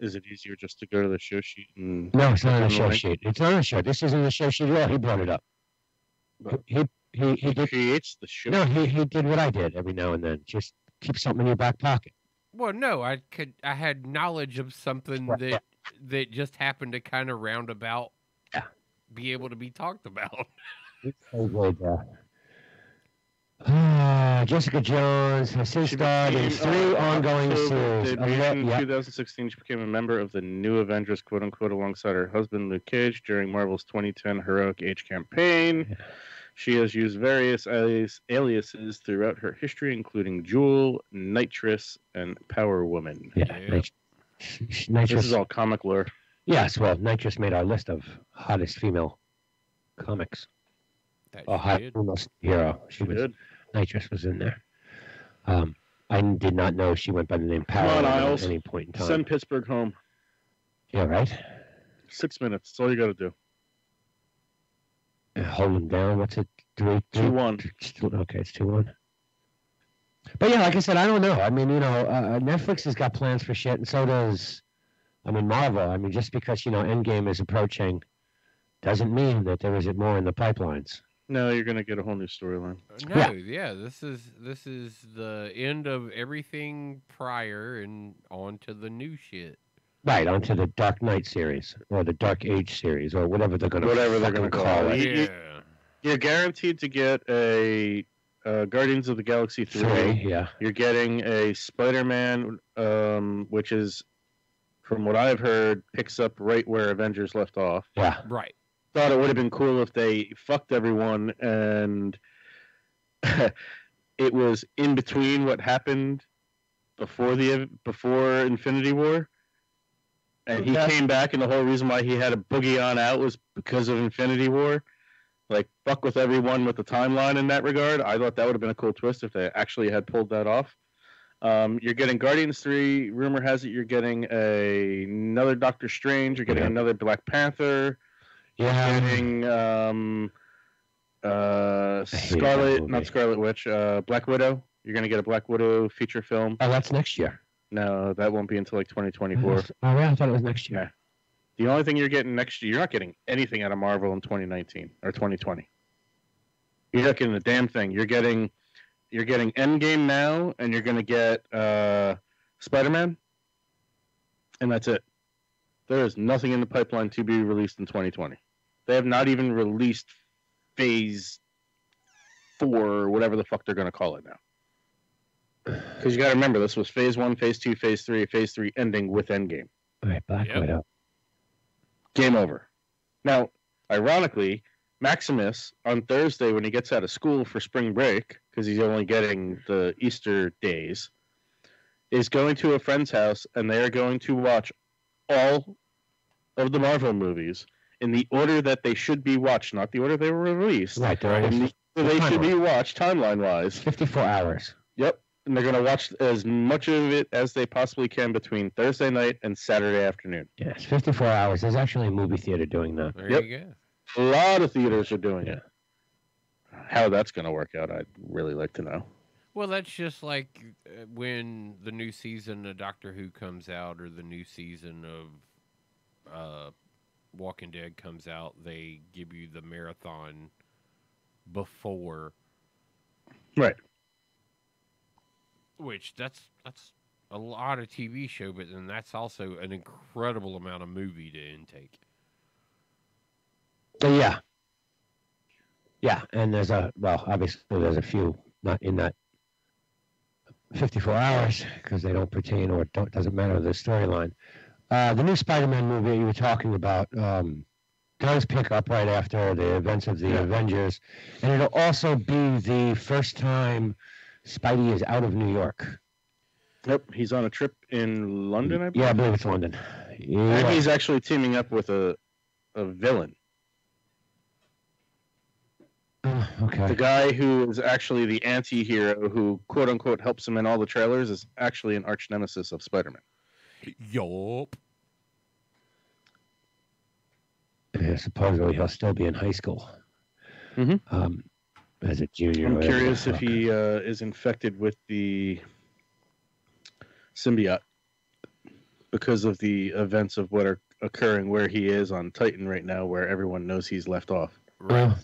Is it easier just to go to the show sheet and? No, it's not on the show sheet. It's not on the show. This isn't the show sheet at all. He brought it up. He did. Creates the show. No, he did what I did every now and then. Just keep something in your back pocket. Well, no, I had knowledge of something that just happened to kind of roundabout be able to be talked about. It's so good. Jessica Jones has since starred in 3 ongoing series. In 2016, she became a member of the New Avengers, quote unquote, alongside her husband Luke Cage during Marvel's 2010 Heroic Age campaign. Yeah. She has used various aliases throughout her history, including Jewel, Nitrous, and Power Woman. Yeah. Nitrous. This is all comic lore. Yes, well, Nitrous made our list of hottest female comics. Hottest female hero. Nitrous was in there. I did not know she went by the name Power at any point in time. Send Pittsburgh home. Yeah, right? 6 minutes. That's all you got to do. Hold them down. What's it? 2-1. Okay, it's 2-1. But yeah, like I said, I don't know. I mean, Netflix has got plans for shit, and so does, Marvel. I mean, just because, Endgame is approaching doesn't mean that there isn't more in the pipelines. No, you're going to get a whole new storyline. This is the end of everything prior and on to the new shit. Right, onto the Dark Knight series or the Dark Age series or whatever they're going to call it. You're guaranteed to get a Guardians of the Galaxy 3. Yeah. You're getting a Spider-Man, which is, from what I've heard, picks up right where Avengers left off. Yeah. Right. Thought it would have been cool if they fucked everyone and it was in between what happened before Infinity War. And he came back, and the whole reason why he had to boogie on out was because of Infinity War. Like, fuck with everyone with the timeline in that regard. I thought that would have been a cool twist if they actually had pulled that off. You're getting Guardians 3. Rumor has it you're getting another Doctor Strange. You're getting another Black Panther. You're getting Scarlet Witch, Black Widow. You're going to get a Black Widow feature film. Oh, that's next year. No, that won't be until like 2024. Oh, yeah, I thought it was next year. Yeah. The only thing you're getting next year, you're not getting anything out of Marvel in 2019 or 2020. You're not getting a damn thing. You're getting Endgame now, and you're going to get Spider-Man, and that's it. There is nothing in the pipeline to be released in 2020. They have not even released Phase 4 or whatever the fuck they're going to call it now. Because you got to remember, this was Phase 1, Phase 2, Phase 3, Phase 3 ending with Endgame. All right, Black Widow. Game over. Now, ironically, Maximus, on Thursday when he gets out of school for spring break, because he's only getting the Easter days, is going to a friend's house, and they are going to watch all of the Marvel movies in the order that they should be watched, not the order they were released. Right, they should be watched timeline-wise. 54 hours. Yep. And they're going to watch as much of it as they possibly can between Thursday night and Saturday afternoon. Yes, 54 hours. There's actually a movie theater doing that. There you go. A lot of theaters are doing it. How that's going to work out, I'd really like to know. Well, that's just like when the new season of Doctor Who comes out or the new season of Walking Dead comes out. They give you the marathon before. Right. Which that's a lot of TV show, but then that's also an incredible amount of movie to intake. Yeah. Yeah, and obviously there's a few not in that 54 hours because they don't pertain or doesn't matter to the storyline. The new Spider-Man movie you were talking about does pick up right after the events of the Avengers, and it'll also be the first time Spidey is out of New York. Yep, he's on a trip in London, I believe. Yeah, I believe it's London. Yeah. And he's actually teaming up with a villain. Okay. The guy who is actually the anti-hero who, quote-unquote, helps him in all the trailers is actually an arch nemesis of Spider-Man. Yup. Yeah, supposedly he'll still be in high school. Mm-hmm. As a junior. I'm curious if he is infected with the symbiote because of the events of what are occurring where he is on Titan right now, where everyone knows he's left off. Right.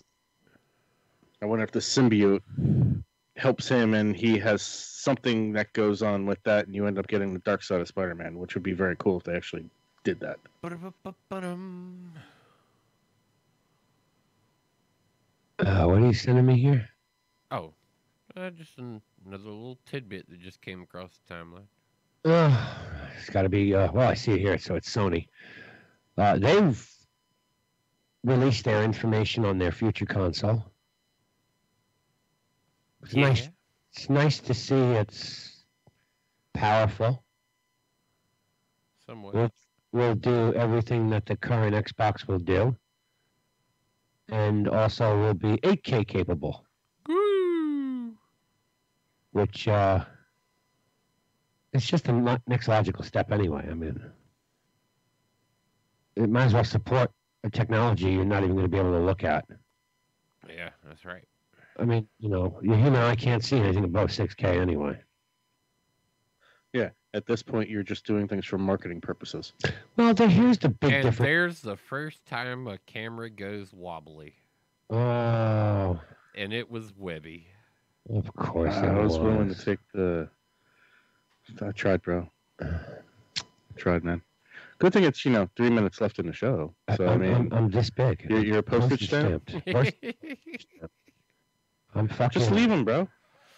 I wonder if the symbiote helps him and he has something that goes on with that, and you end up getting the dark side of Spider-Man, which would be very cool if they actually did that. What are you sending me here? Oh, just another little tidbit that just came across the timeline. It's got to be, well, I see it here, so it's Sony. They've released their information on their future console. It's nice. It's nice to see it's powerful. Somewhat. Will do everything that the current Xbox will do. And also will be 8K capable. Woo! Which, it's just the next logical step anyway. I mean, it might as well support a technology you're not even going to be able to look at. Yeah, that's right. I mean, your human eye can't see anything above 6K anyway. Yeah, at this point, you're just doing things for marketing purposes. Well, here's the big And difference. there's the first time a camera goes wobbly. Oh. And it was Webby. Of course I was willing to take the... I tried, bro. Tried, man. Good thing it's, 3 minutes left in the show. So, I'm this big. You're a postage stamp? I'm fucking... Just leave him, bro.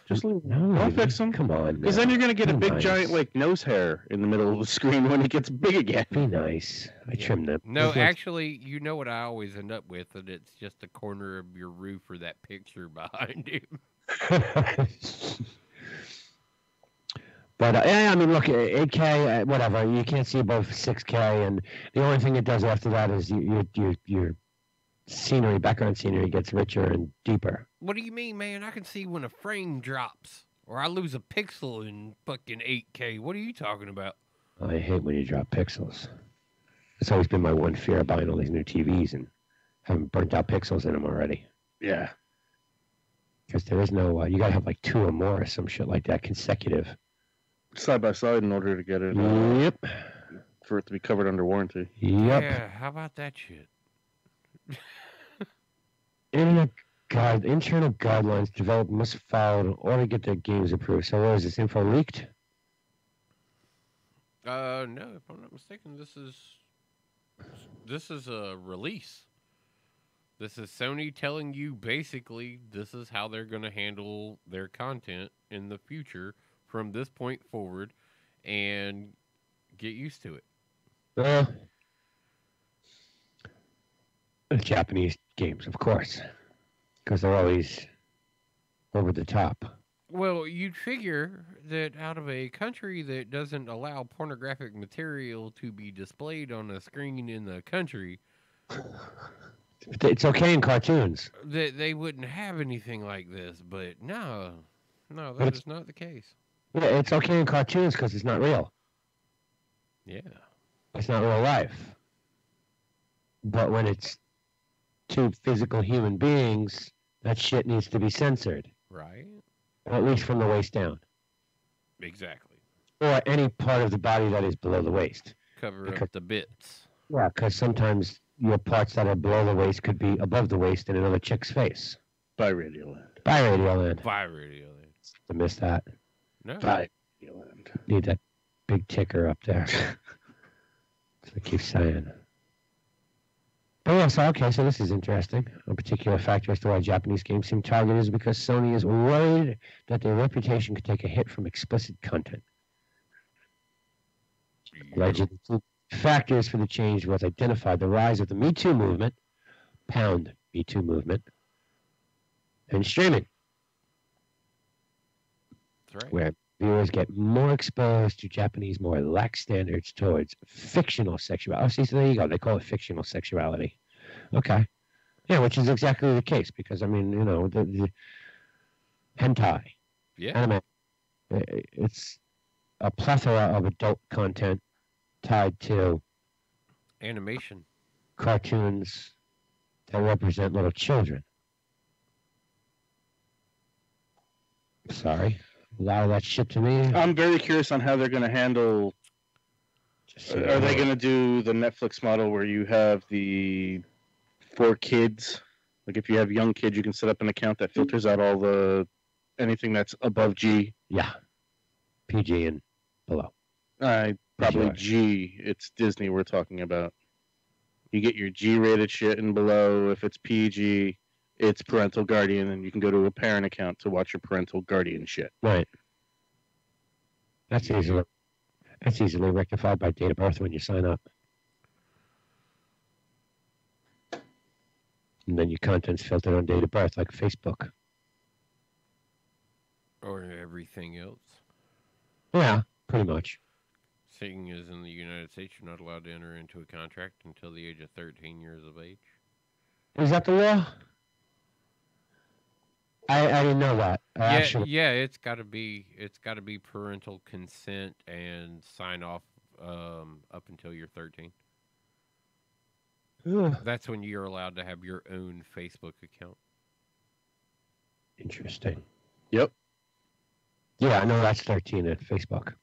Just leave him. No, Don't fix him. Come on. Because then you're going to get a big, nice. giant, nose hair in the middle of the screen when it gets big again. Be nice. I trimmed it. No, actually, you know what I always end up with, and it's just the corner of your roof or that picture behind him. But, I mean, look, 8K, whatever. You can't see above 6K, and the only thing it does after that is your scenery, background scenery gets richer and deeper. What do you mean, man? I can see when a frame drops, or I lose a pixel in fucking 8K. What are you talking about? I hate when you drop pixels. It's always been my one fear of buying all these new TVs and having burnt out pixels in them already. Yeah. Because there is no, you got to have like 2 or more or some shit like that consecutive. Side by side in order to get it. Yep. For it to be covered under warranty. Yep. Yeah, how about that shit? Internal guidelines developed must follow in order to get their games approved. So what is this info leaked? No, if I'm not mistaken, this is a release. This is Sony telling you basically this is how they're going to handle their content in the future from this point forward, and get used to it. Japanese games, of course, because they're always over the top. Well, you'd figure that out of a country that doesn't allow pornographic material to be displayed on a screen in the country, it's okay in cartoons. that they wouldn't have anything like this. But no, that is not the case. Yeah, it's okay in cartoons because it's not real. Yeah. It's not real life. But when it's 2 physical human beings, that shit needs to be censored. Right. Or at least from the waist down. Exactly. Or any part of the body that is below the waist. Cover up the bits. Yeah, because sometimes your parts that are below the waist could be above the waist in another chick's face. By Radioland. By Radioland. By Radioland. I missed that. No. By Radioland. Need that big ticker up there. So I keep saying. But yeah, so this is interesting. A particular factor as to why Japanese games seem targeted is because Sony is worried that their reputation could take a hit from explicit content. Allegedly, factors for the change was identified the rise of the Me Too movement, pound Me Too movement, and streaming, That's right. where viewers get more exposed to Japanese more lax standards towards fictional sexuality. Oh, see, so there you go. They call it fictional sexuality. Okay. Yeah, which is exactly the case because, I mean, you know, the hentai, Yeah. anime, it's a plethora of adult content tied to Animation. cartoons that represent little children. Sorry. A lot of that shit to me. I'm very curious on how they're going to handle. Are they going to do the Netflix model where you have the 4 kids? Like if you have young kids, you can set up an account that filters out all the anything that's above G. Yeah. PG and below. Probably Sure. G. It's Disney we're talking about. You get your G-rated shit and below. If it's PG, it's parental guardian, and you can go to a parent account to watch your parental guardian shit. Right. That's easily rectified by date of birth when you sign up. And then your content's filtered on date of birth, like Facebook. Or everything else. Yeah, pretty much. Seeing as in the United States, you're not allowed to enter into a contract until the age of 13 years of age. Is that the law? I didn't know that. Yeah, it's got to be parental consent and sign off up until you're 13. Ugh. That's when you're allowed to have your own Facebook account. Interesting. Yep. Yeah, I know that's 13 at Facebook.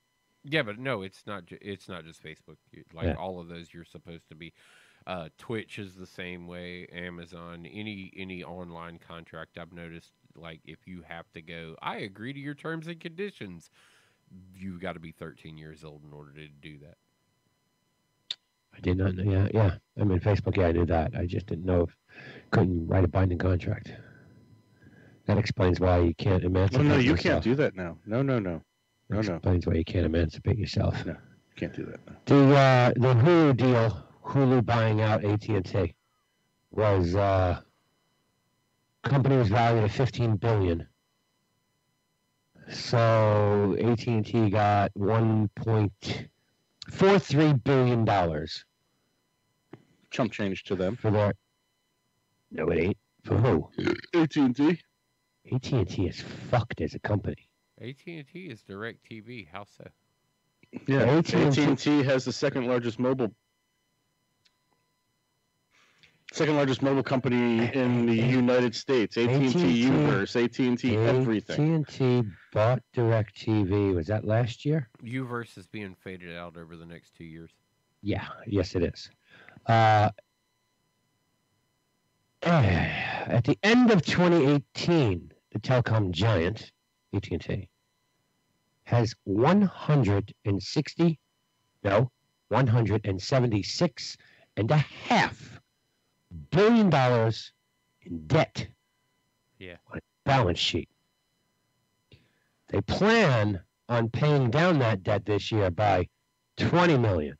Yeah, but no, it's not. It's not just Facebook. Like Yeah. all of those, you're supposed to be. Twitch is the same way. Amazon, any online contract, I've noticed. Like if you have to go, I agree to your terms and conditions. You've got to be 13 years old in order to do that. I did not know. Yeah. I mean, Facebook, yeah, I knew that. I just didn't know if couldn't write a binding contract. That explains why you can't emancipate Oh, no, you yourself. can't do that now. No. That explains why you can't emancipate yourself. No, you can't do that now. The Hulu deal, Hulu buying out AT&T, was company was valued at $15 billion. So AT&T got $1.43 billion Chump change to them. for their. No, it ain't. For who? AT&T. AT&T is fucked as a company. AT&T is DirecTV. How so? Yeah, AT&T AT&T has the second largest mobile company in the United States. AT&T Uverse, AT&T everything. AT&T bought DirecTV. Was that last year? Uverse is being faded out over the next 2 years. Yeah, yes, it is. At the end of 2018, the telecom giant, AT&T, has $176.5 billion in debt. Yeah. On its balance sheet. They plan on paying down that debt this year by $20 million,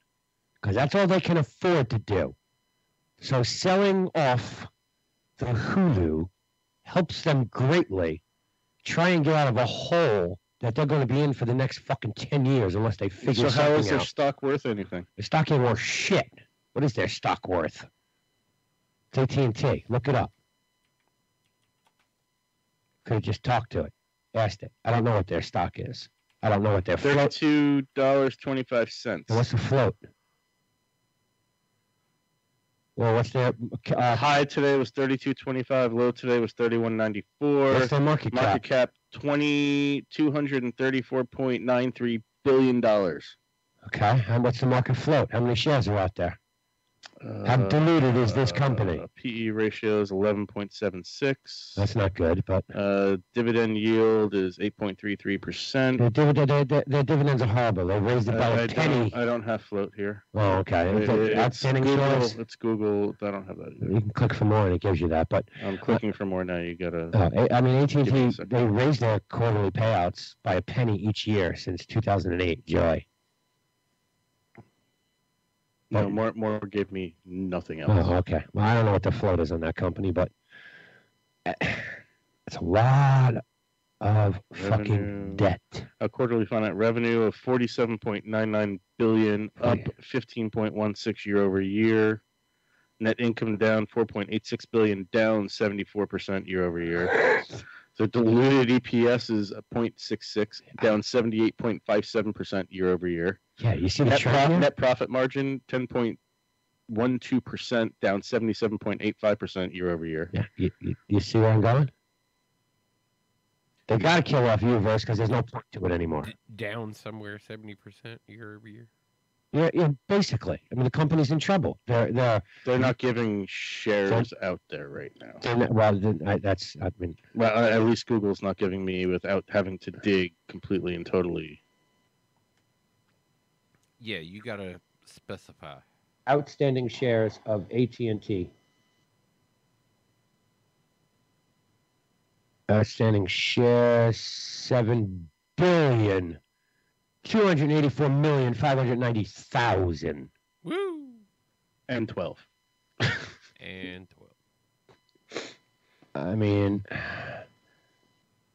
because that's all they can afford to do. So selling off the Hulu helps them greatly try and get out of a hole that they're going to be in for the next fucking 10 years unless they figure So how is something their out. stock worth anything? Their stock ain't worth shit. What is their stock worth? It's AT&T. Look it up. Could have just talked to it. Asked it. I don't know what their stock is. I don't know what their float. $32.25. What's the float? Well, what's their High today was $32.25. Low today was $31.94. what's their market cap? Market cap $234.93 billion. Okay, and what's the market float? How many shares are out there? How diluted is this company? PE ratio is 11.76. That's not good, but Dividend yield is 8.33%. their dividends are horrible. They raised it by a penny. I don't have float here. Oh, okay. It's Outstanding shares. It's Google. I don't have that either. You can click for more, and it gives you that. But I'm clicking for more now. You gotta. I mean, Give me a AT&T, second. they raised their quarterly payouts by a penny each year since 2008. Joy. No, more gave me nothing else. Oh, okay. Well, I don't know what the float is on that company, but it's a lot of fucking debt. A quarterly finance revenue of $47.99 billion, up 15.16 year over year. Net income down $4.86 billion, down 74% year over year. So diluted EPS is 0.66, down 78.57% year over year. Yeah, you see the trend. Net profit margin 10.12%, down 77.85% year over year. Yeah, you see where I'm going? They got to kill off m-fers because there's no point to it anymore. Down somewhere 70% year over year. Yeah, basically. I mean, the company's in trouble. They're not giving shares out there right now. Well, at least Google's not giving me without having to dig completely and totally. Yeah, you gotta specify. Outstanding shares of AT&T. Outstanding shares 7,284,590,000. Woo! And 12. And 12. I mean,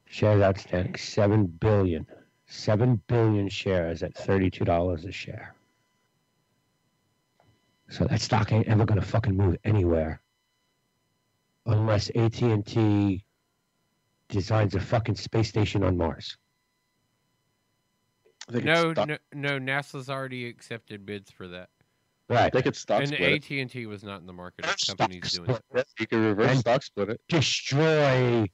shares outstanding 7 billion. 7 billion shares at $32 a share. So that stock ain't ever gonna fucking move anywhere unless AT&T designs a fucking space station on Mars. No, NASA's already accepted bids for that. Right. They could stock and split it. AT&T was not in the market. The company's doing it. You can reverse stock split it. Destroy.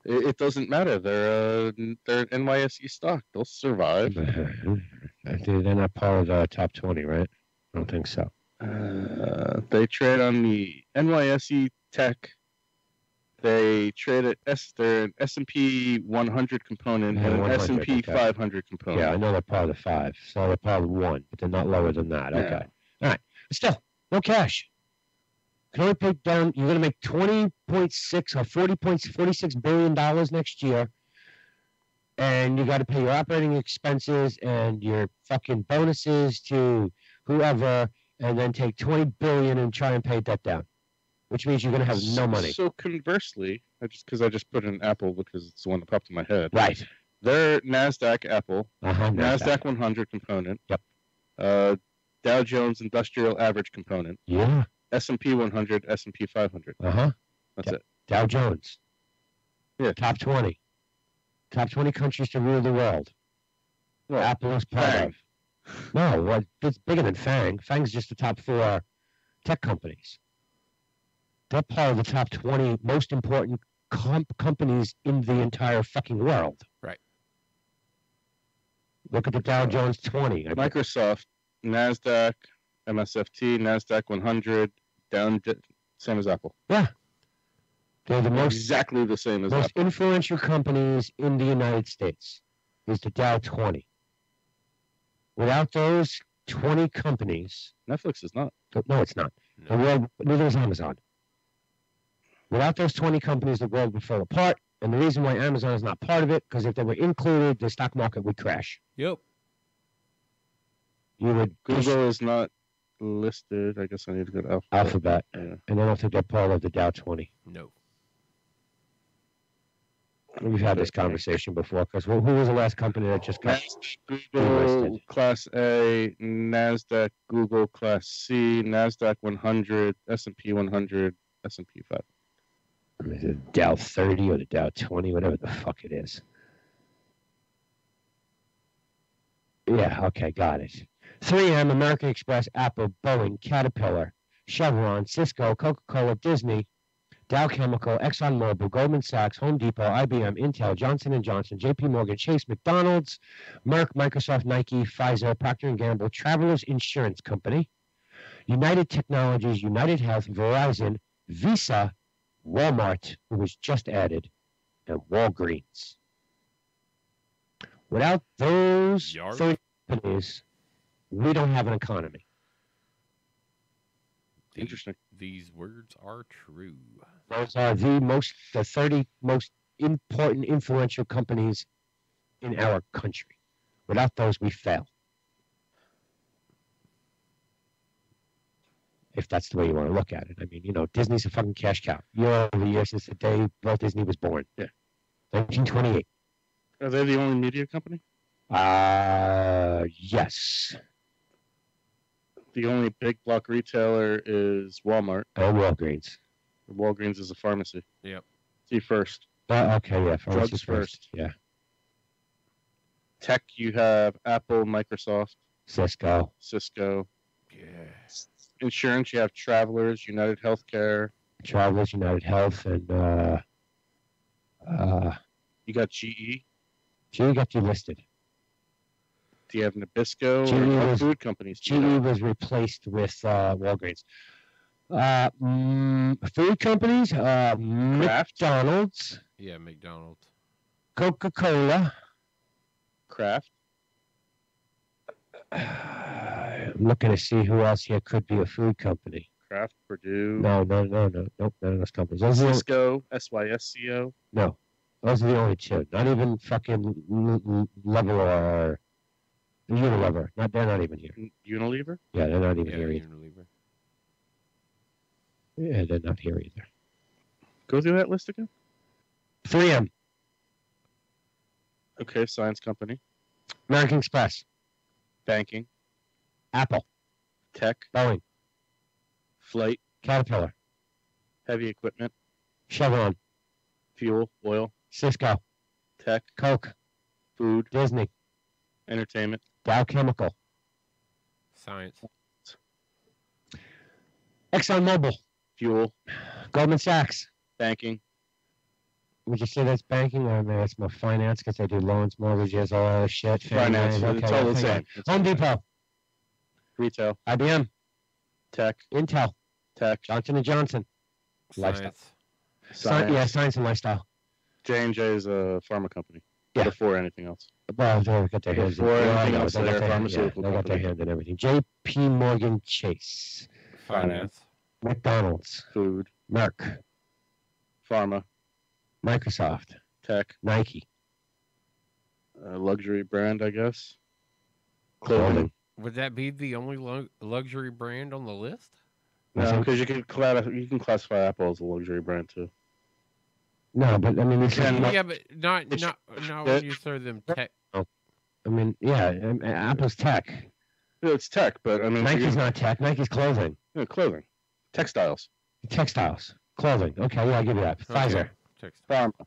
It doesn't matter. They're an NYSE stock. They'll survive. They're not part of the top 20, right? I don't think so. They trade on the NYSE Tech. They trade at they're an S&P 100 component and an S&P 500 component. Yeah, I know they're part of the 5. So they're part of 1, but they're not lower than that. Okay. Yeah. All right. But still, no cash. You can only pay down. You're going to make $20.6 or $46 billion next year. And you got to pay your operating expenses and your fucking bonuses to whoever, and then take $20 billion and try and pay debt down. Which means you're going to have no money. So conversely, I just put in Apple because it's the one that popped in my head. Right. They're NASDAQ Apple, NASDAQ 100 component. Yep. Dow Jones Industrial Average component. Yeah. S&P 100, S&P 500. That's it. Dow Jones. Yeah. Top 20. Top 20 countries to rule the world. Well, Apple is part of. No, it's bigger than FANG. FANG's just the top 4 tech companies. They're part of the top 20 most important companies in the entire fucking world. Right. Look at the Dow Jones 20. Microsoft, NASDAQ, MSFT, NASDAQ 100, down, same as Apple. Yeah. They're the most exactly the same as most Apple. influential companies in the United States is the Dow 20. Without those 20 companies, Netflix is not. No, it's not. No. The world, neither is Amazon. Without those 20 companies, the world would fall apart. And the reason why Amazon is not part of it, because if they were included, the stock market would crash. Yep. Google is not listed. I guess I need to go to Alphabet. Yeah. And I don't think they're part of the Dow 20. No. We've had this conversation before, because who was the last company that just got Google Class A, NASDAQ, Google Class C, NASDAQ 100, S&P 100, S&P 500. Is it Dow 30 or the Dow 20, whatever the fuck it is. Yeah, okay, got it. 3M, American Express, Apple, Boeing, Caterpillar, Chevron, Cisco, Coca-Cola, Disney, Dow Chemical, ExxonMobil, Goldman Sachs, Home Depot, IBM, Intel, Johnson & Johnson, JP Morgan, Chase, McDonald's, Merck, Microsoft, Nike, Pfizer, Procter & Gamble, Travelers Insurance Company, United Technologies, United Health, Verizon, Visa, Walmart, who was just added, and Walgreens. Without those 30 companies, we don't have an economy. Interesting. These words are true. Those are the 30 most important, influential companies in our country. Without those, we fail. if that's the way you want to look at it. I mean, Disney's a fucking cash cow. Year over year since the day Walt Disney was born. Yeah. 1928. Are they the only media company? Yes. The only big block retailer is Walmart. And Walgreens. Walgreens is a pharmacy. Yep. See first. Okay, yeah. Drugs first. Yeah. Tech, you have Apple, Microsoft, Cisco. Yeah. Insurance, you have Travelers, United Healthcare. Travelers, United Health, and You got GE. GE got delisted. Do you have Nabisco? GE Or was- food companies? GE was replaced with Walgreens. Food companies, McDonald's, Yeah, McDonald's. Coca-Cola. Kraft. I'm looking to see who else here could be a food company. Kraft, Purdue. No. Nope, none of those companies. Those are Cisco, SYSCO. no, those are the only two. Not even fucking Level or Unilever. They're not even here. Unilever. Yeah, they're not even Yeah, here either. Unilever. Yeah, they're not here either. Go through that list again. 3M, Okay, science company. American Express, Banking. Apple, Tech. Boeing, Flight. Caterpillar, Heavy equipment. Chevron, Fuel. Oil. Cisco, Tech. Coke, Food. Disney, Entertainment. Dow Chemical, Science. ExxonMobil, Fuel. Goldman Sachs. Banking. Would you say that's banking, or maybe that's more finance because they do loans, mortgages, all that shit? Finance. Okay, It's all the okay. same. It's Home Depot, Retail. IBM, Tech. Intel, Tech. Johnson & Johnson. Lifestyle. Science. Science and lifestyle. J&J is a pharma company. Yeah. Before anything else. Well, they got their hands in Before yeah, I anything know, else, they they're got a their hand- pharmaceutical they got their company. hand in everything. J.P. Morgan Chase, Finance. McDonald's, Food. Merck, Pharma. Microsoft, Tech. Nike, Luxury brand, I guess. Clothing. Would that be the only luxury brand on the list? I No, think- because you can classify Apple as a luxury brand too. No, but I mean, this Can- is, Yeah, but not when you throw them tech. I mean, yeah, Apple's tech. Yeah, it's tech, but I mean, Nike's not tech. Nike's clothing. clothing, textiles, Textiles, clothing. Okay, yeah, I'll give you that. Pfizer, Textile. pharma,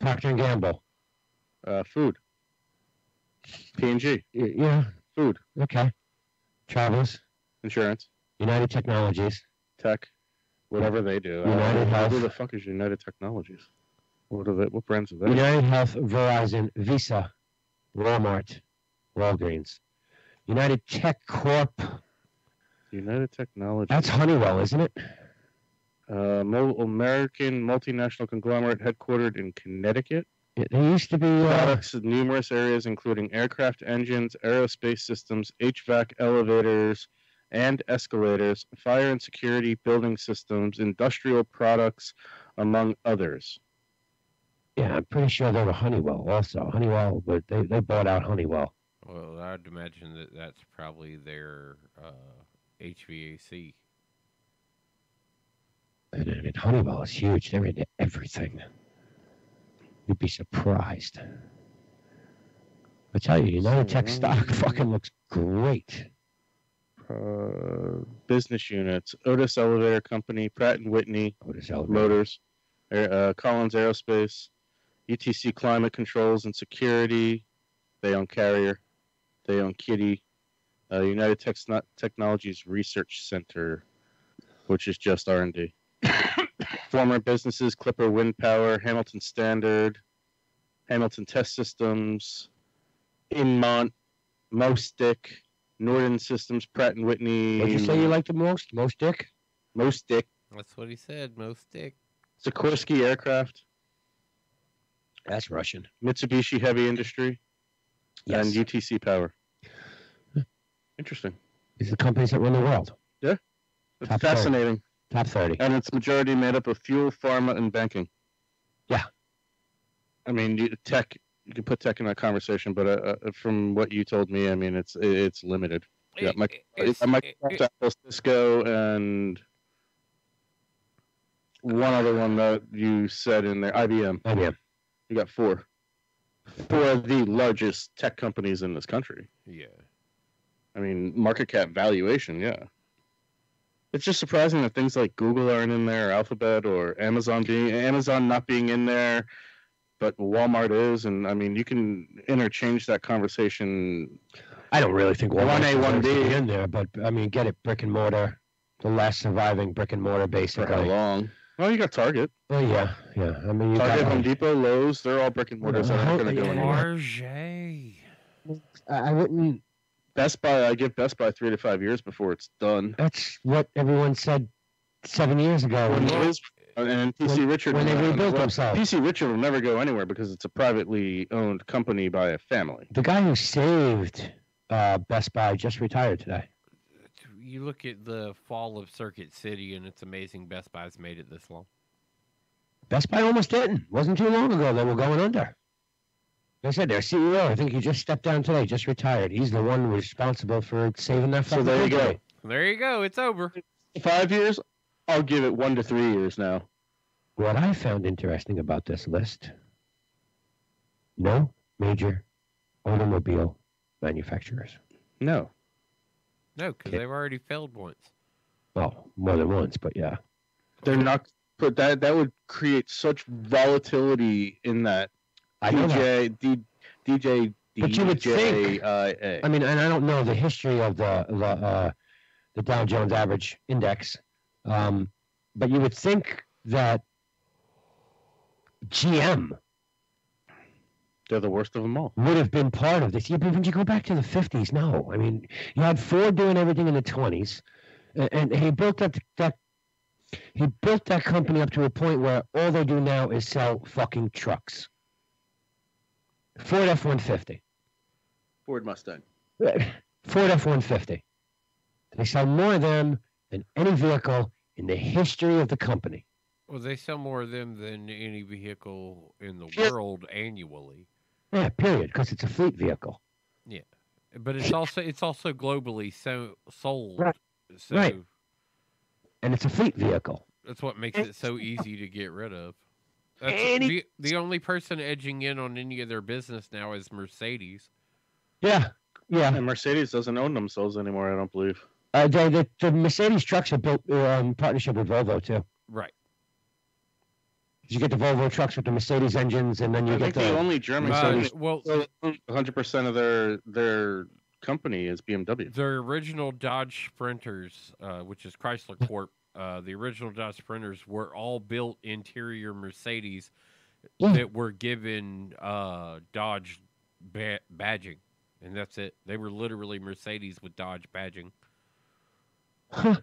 Procter & Gamble. food, P&G, Yeah, food, okay. Travelers, insurance, United Technologies, tech, whatever they do. United Health. Who the fuck is United Technologies? What are they? What brands are they? United Health, Verizon, Visa, Walmart, Walgreens, United Tech Corp. United Technologies. That's Honeywell, isn't it? American multinational conglomerate headquartered in Connecticut. There used to be. Products in numerous areas, including aircraft engines, aerospace systems, HVAC elevators and escalators, fire and security building systems, industrial products, among others. Yeah, I'm pretty sure they were Honeywell also. Honeywell, but they bought out Honeywell. Well, I'd imagine that that's probably their HVAC. And I mean, Honeywell is huge. They're into everything. You'd be surprised. I tell you, United Tech stock fucking looks great. Business units: Otis Elevator Company, Pratt & Whitney Otis Elevator. Motors, Collins Aerospace, UTC Climate Controls and Security. They own Carrier. They own Kitty. United Technologies Research Center, which is just R&D. Former businesses: Clipper Wind Power, Hamilton Standard, Hamilton Test Systems, Inmont, Mostick, Norton Systems, Pratt & Whitney. What'd you say you like the most? Most dick? Mostick, That's what he said. Most stick. Sikorsky Aircraft, That's Russian. Mitsubishi Heavy Industry, Yes. and UTC Power. Interesting. These are the companies that run the world. It's Top fascinating. Top 30. And it's majority made up of fuel, pharma, and banking. Yeah. I mean, tech. You can put tech in that conversation, but from what you told me, I mean, it's limited. Yeah, Microsoft, Apple, Cisco, and one other one that you said in there, IBM. You got 4. 4 of the largest tech companies in this country. Yeah. I mean, market cap valuation, yeah. It's just surprising that things like Google aren't in there, or Alphabet, or Amazon not being in there, but Walmart is. And I mean, you can interchange that conversation. I don't really think Walmart 1A, 1B in there, but I mean, get it, brick and mortar, the last surviving brick and mortar, basically. For how long? Well, you got Target. Oh yeah. I mean, you Target, got Home Depot, Lowe's. They're all brick and mortars that aren't going to go anywhere. Marge. I wouldn't. Best Buy, I give Best Buy 3 to 5 years before it's done. That's what everyone said 7 years ago. And PC Richard, when they rebuilt themselves. PC Richard will never go anywhere because it's a privately owned company by a family. The guy who saved Best Buy just retired today. You look at the fall of Circuit City, and it's amazing Best Buy's made it this long. Best Buy almost didn't. Wasn't too long ago they were going under. Like I said, their CEO, I think he just stepped down today, just retired. He's the one responsible for saving that. So there you go. There you go. It's over. 5 years? I'll give it 1 to 3 years now. What I found interesting about this list, no major automobile manufacturers. No. No, because they've already failed once. Well, more than once, but yeah. They're not. But that would create such volatility in that. I know DJ. But you would think. I mean, and I don't know the history of the Dow Jones Average Index, but you would think that GM, they're the worst of them all, would have been part of this. Yeah, but when you go back to the 50s, no. I mean, you had Ford doing everything in the 20s, and he built that company up to a point where all they do now is sell fucking trucks. Ford F-150. Ford Mustang. Ford F-150. They sell more of them than any vehicle in the history of the company. Well, they sell more of them than any vehicle in the world annually. Yeah, period, because it's a fleet vehicle. Yeah, but it's also globally sold. Right. So right. And it's a fleet vehicle. That's what makes it so easy to get rid of. That's the only person edging in on any of their business now is Mercedes. Yeah. And Mercedes doesn't own themselves anymore, I don't believe. The Mercedes trucks are built in partnership with Volvo, too. Right. You get the Volvo trucks with the Mercedes engines, and then you get the only German Mercedes. Well, 100% of their company is BMW. Their original Dodge Sprinters, which is Chrysler Corp, the original Dodge Sprinters were all built interior Mercedes that were given Dodge badging, and that's it. They were literally Mercedes with Dodge badging. Huh.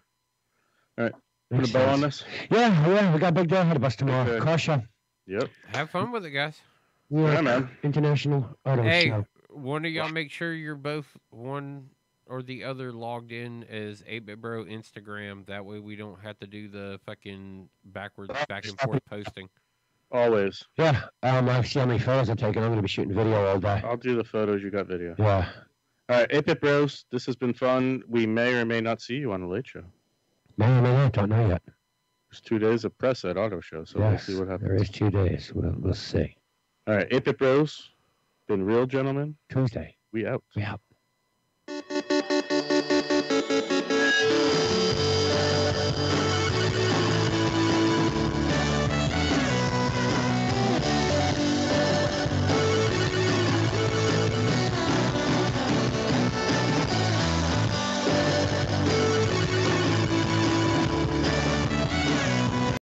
All right. Put a bow on this? Yeah, we got a big day ahead of us tomorrow. Okay. Car show. Yep. Have fun with it, guys. Yeah, man. International Auto Show. One of y'all make sure you're both one or the other logged in as 8-Bit Bro Instagram. That way we don't have to do the fucking back and forth posting. Always. Yeah. I see how many photos I'm taking. I'm going to be shooting video all day. I'll do the photos. You got video. Yeah. All right, 8-Bit Bros, this has been fun. We may or may not see you on the Late Show. May or may not. Don't know yet. There's 2 days of press at Auto Show, so we'll see what happens. There is 2 days. We'll see. All right, 8-Bit Bros, been real, gentlemen. Tuesday. We out. We out.